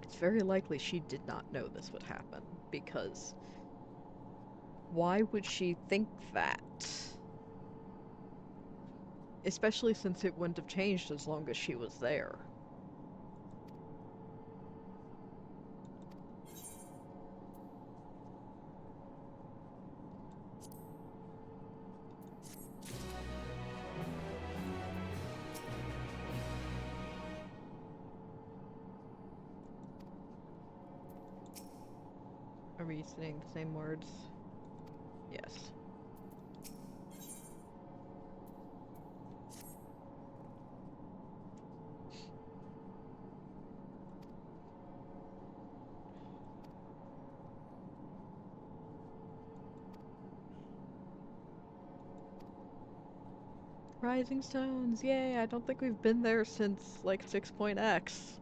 It's very likely she did not know this would happen, because why would she think that? Especially since it wouldn't have changed as long as she was there. Are we saying the same words? Yes. Rising Stones, yay! I don't think we've been there since, like, 6.x.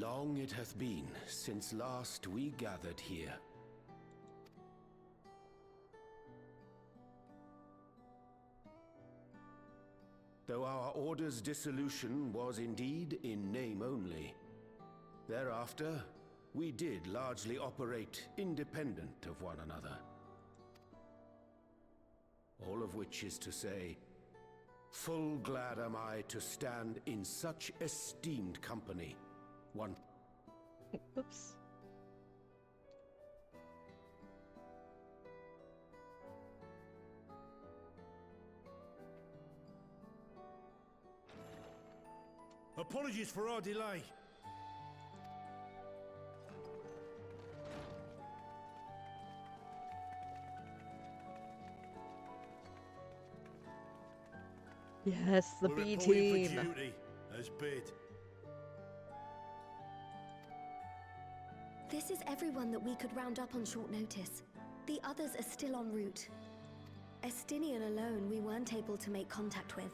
Long it hath been since last we gathered here. Though our order's dissolution was indeed in name only, thereafter we did largely operate independent of one another. All of which is to say, full glad am I to stand in such esteemed company. One. Oops. Apologies for our delay. Yes, the We're B reporting team. for duty, as bid. This is everyone that we could round up on short notice. The others are still en route. Estinian alone we weren't able to make contact with,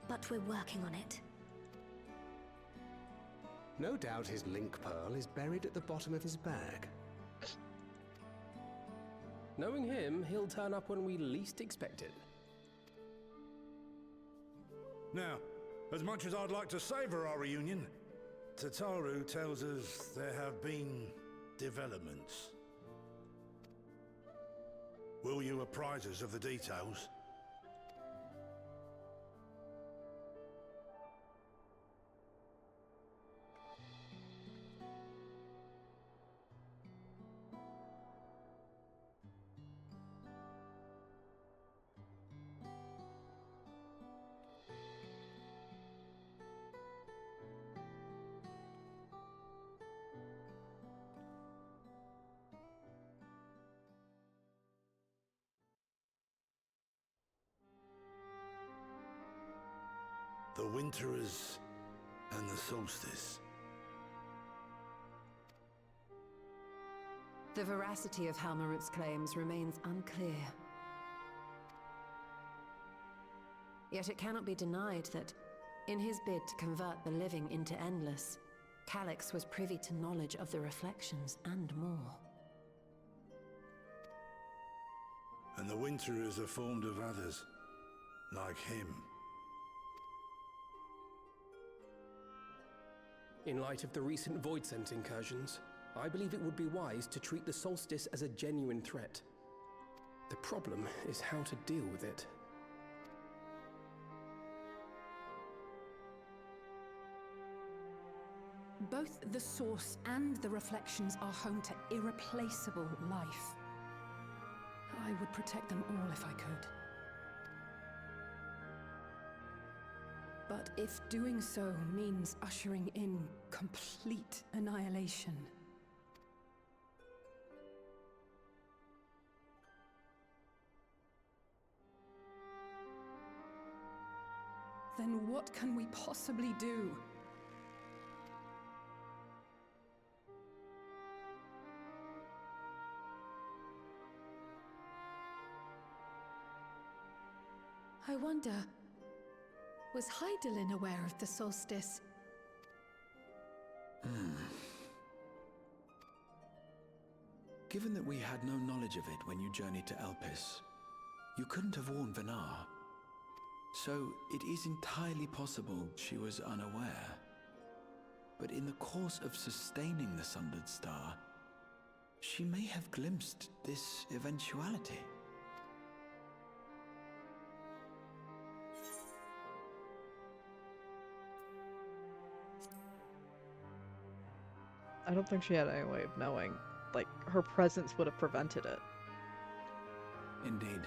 but we're working on it. No doubt his link pearl is buried at the bottom of his bag. Knowing him, he'll turn up when we least expect it. Now, as much as I'd like to savour our reunion, Tataru tells us there have been developments. Will you apprise us of the details? The Winterers and the Solstice. The veracity of Halmarut's claims remains unclear. Yet it cannot be denied that, in his bid to convert the living into endless, Calyx was privy to knowledge of the reflections and more. And the Winterers are formed of others, like him. In light of the recent Void Scent incursions, I believe it would be wise to treat the Solstice as a genuine threat. The problem is how to deal with it. Both the source and the reflections are home to irreplaceable life. I would protect them all if I could. But if doing so means ushering in complete annihilation, then what can we possibly do? I wonder, was Hydaelyn aware of the solstice? Given that we had no knowledge of it when you journeyed to Elpis, you couldn't have warned Venar. So it is entirely possible she was unaware. But in the course of sustaining the Sundered Star, she may have glimpsed this eventuality. I don't think she had any way of knowing. Like, her presence would have prevented it. Indeed.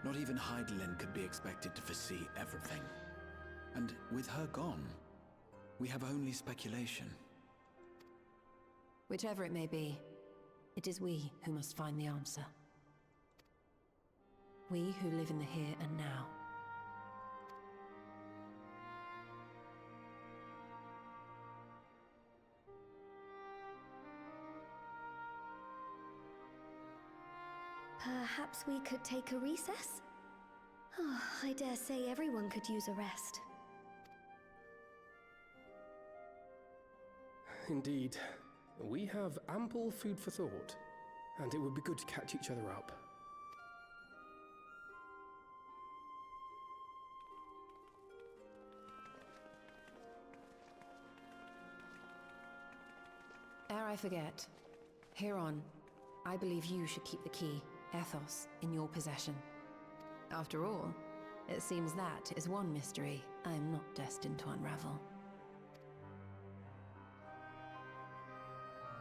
Not even Hydaelyn could be expected to foresee everything. And with her gone, we have only speculation. Whichever it may be, it is we who must find the answer. We who live in the here and now. Perhaps we could take a recess? Oh, I dare say everyone could use a rest. indeed. We have ample food for thought, and it would be good to catch each other up. Ere I forget, Heron, I believe you should keep the key, Ethos, in your possession. After all, it seems that is one mystery I'm not destined to unravel.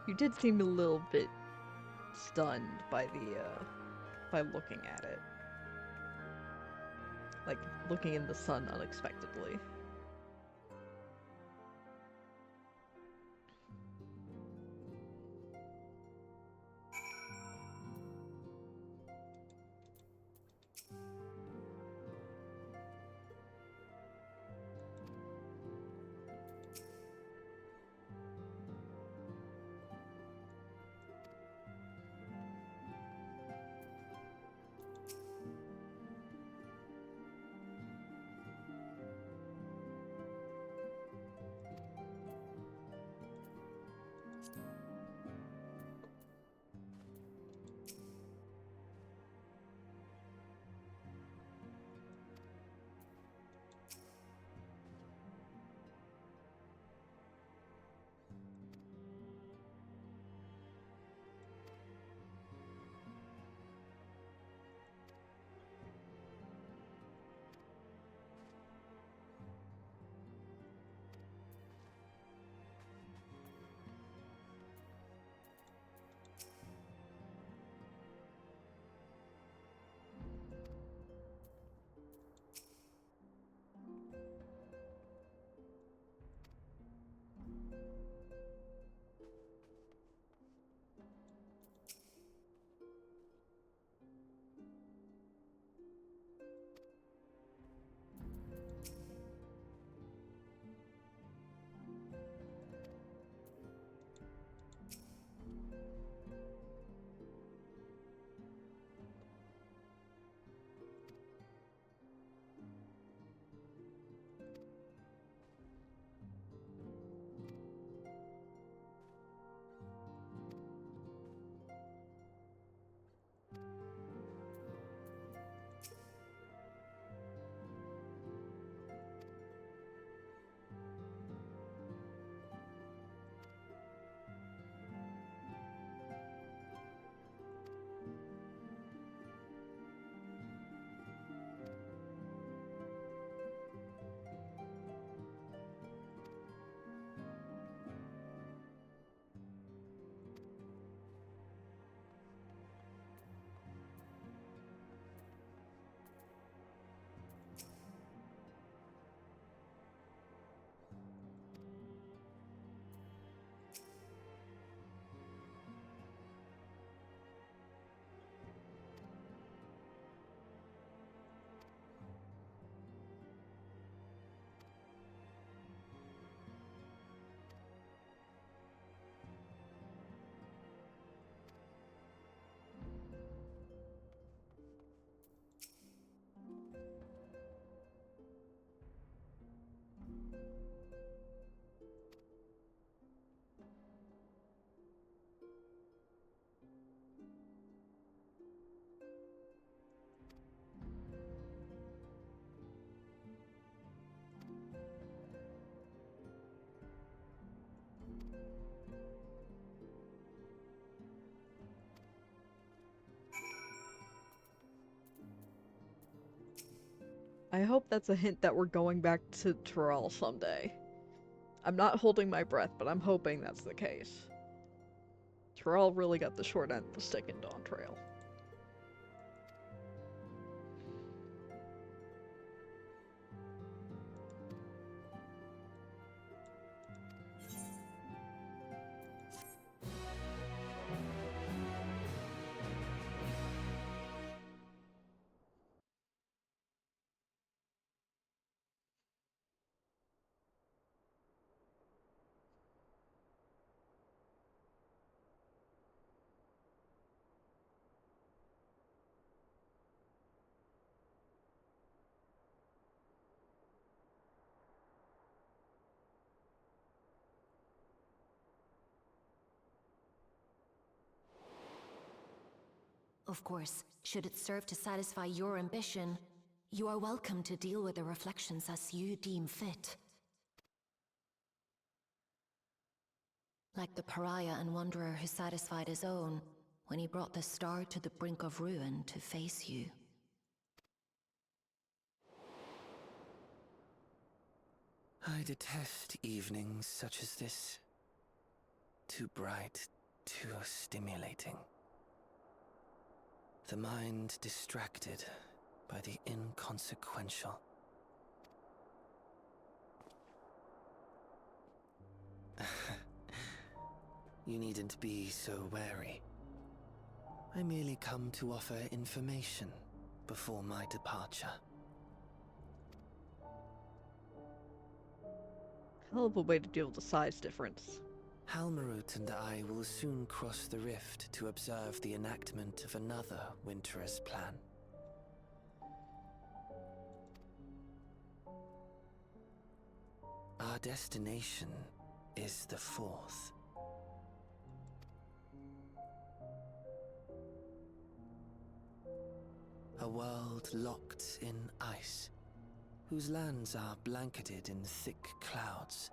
You did seem a little bit stunned by by looking at it. Like, looking in the sun unexpectedly. I hope that's a hint that we're going back to Terrell someday. I'm not holding my breath, but I'm hoping that's the case. Terrell really got the short end of the stick in Dawn Trail. Of course, should it serve to satisfy your ambition, you are welcome to deal with the reflections as you deem fit. Like the pariah and wanderer who satisfied his own when he brought the star to the brink of ruin to face you. I detest evenings such as this. Too bright, too stimulating. The mind distracted by the inconsequential. You needn't be so wary. I merely come to offer information before my departure. Hell of a way to deal with the size difference. Halmarut and I will soon cross the rift to observe the enactment of another Winter's plan. Our destination is the Fourth. A world locked in ice, whose lands are blanketed in thick clouds.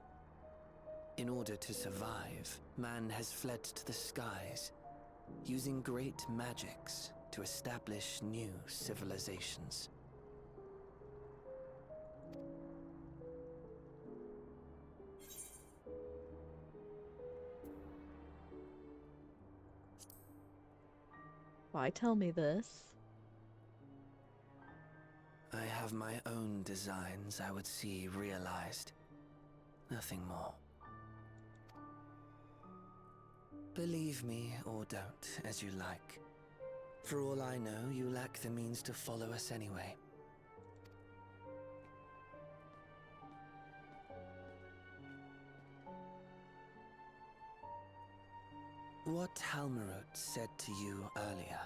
In order to survive, man has fled to the skies, using great magics to establish new civilizations. Why tell me this? I have my own designs I would see realized. Nothing more. Believe me or don't, as you like. For all I know, you lack the means to follow us anyway. What Halmarut said to you earlier.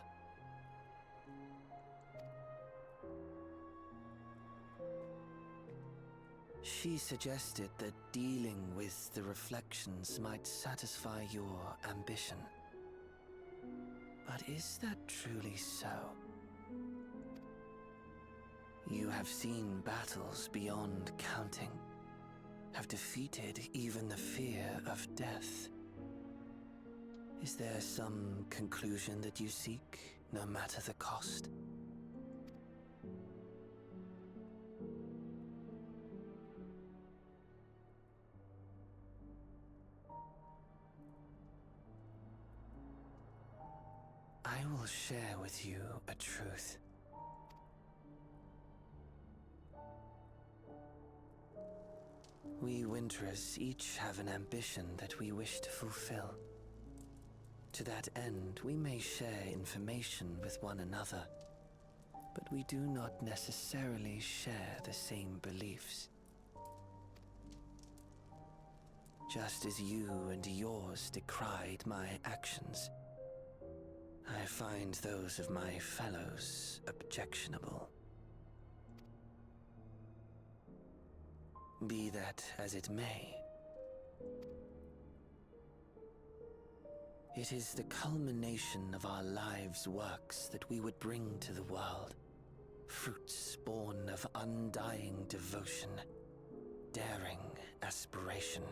She suggested that dealing with the reflections might satisfy your ambition. But is that truly so? You have seen battles beyond counting, have defeated even the fear of death. Is there some conclusion that you seek, no matter the cost? I will share with you a truth. We Winterers each have an ambition that we wish to fulfill. To that end, we may share information with one another, but we do not necessarily share the same beliefs. Just as you and yours decried my actions, I find those of my fellows objectionable. Be that as it may, it is the culmination of our lives' works that we would bring to the world. Fruits born of undying devotion, daring aspiration,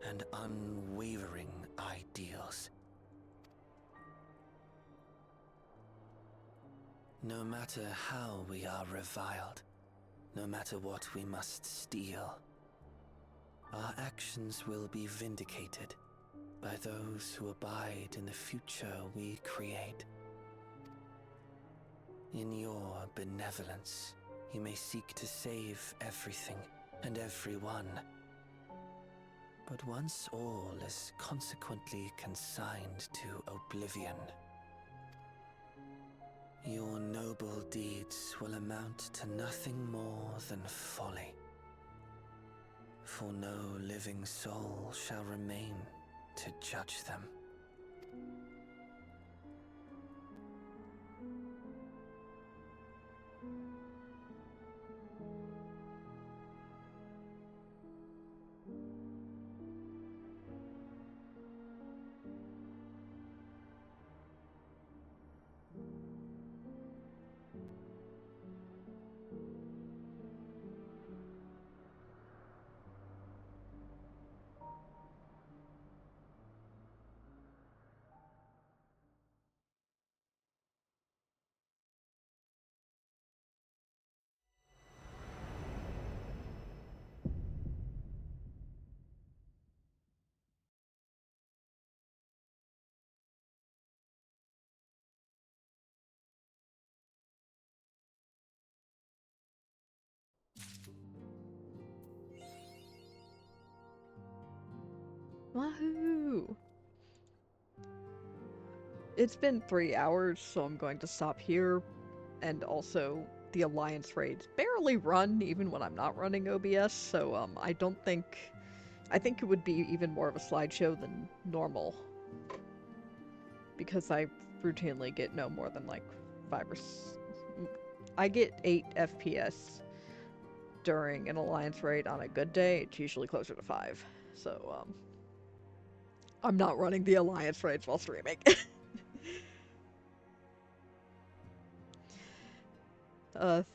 and unwavering ideals. No matter how we are reviled, no matter what we must steal, our actions will be vindicated by those who abide in the future we create. In your benevolence, you may seek to save everything and everyone. But once all is consequently consigned to oblivion, your noble deeds will amount to nothing more than folly. For no living soul shall remain to judge them. Wahoo! It's been 3 hours, so I'm going to stop here. And also, the Alliance raids barely run even when I'm not running OBS, so I don't think... I think it would be even more of a slideshow than normal. Because I routinely get no more than like 5 or... I get 8 FPS during an Alliance raid on a good day. It's usually closer to 5. So, I'm not running the Alliance raids while streaming.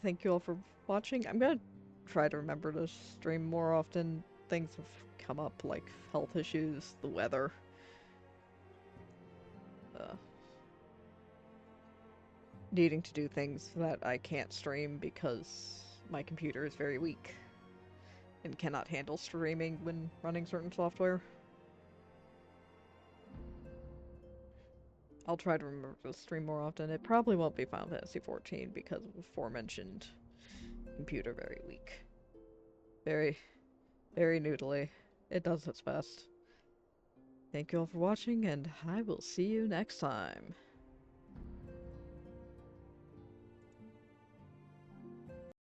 Thank you all for watching. I'm gonna try to remember to stream more often. Things have come up, like health issues, the weather. Needing to do things that I can't stream because my computer is very weak and cannot handle streaming when running certain software. I'll try to remember to stream more often. It probably won't be Final Fantasy XIV because of the aforementioned computer very weak. Very, very noodly. It does its best. Thank you all for watching, and I will see you next time.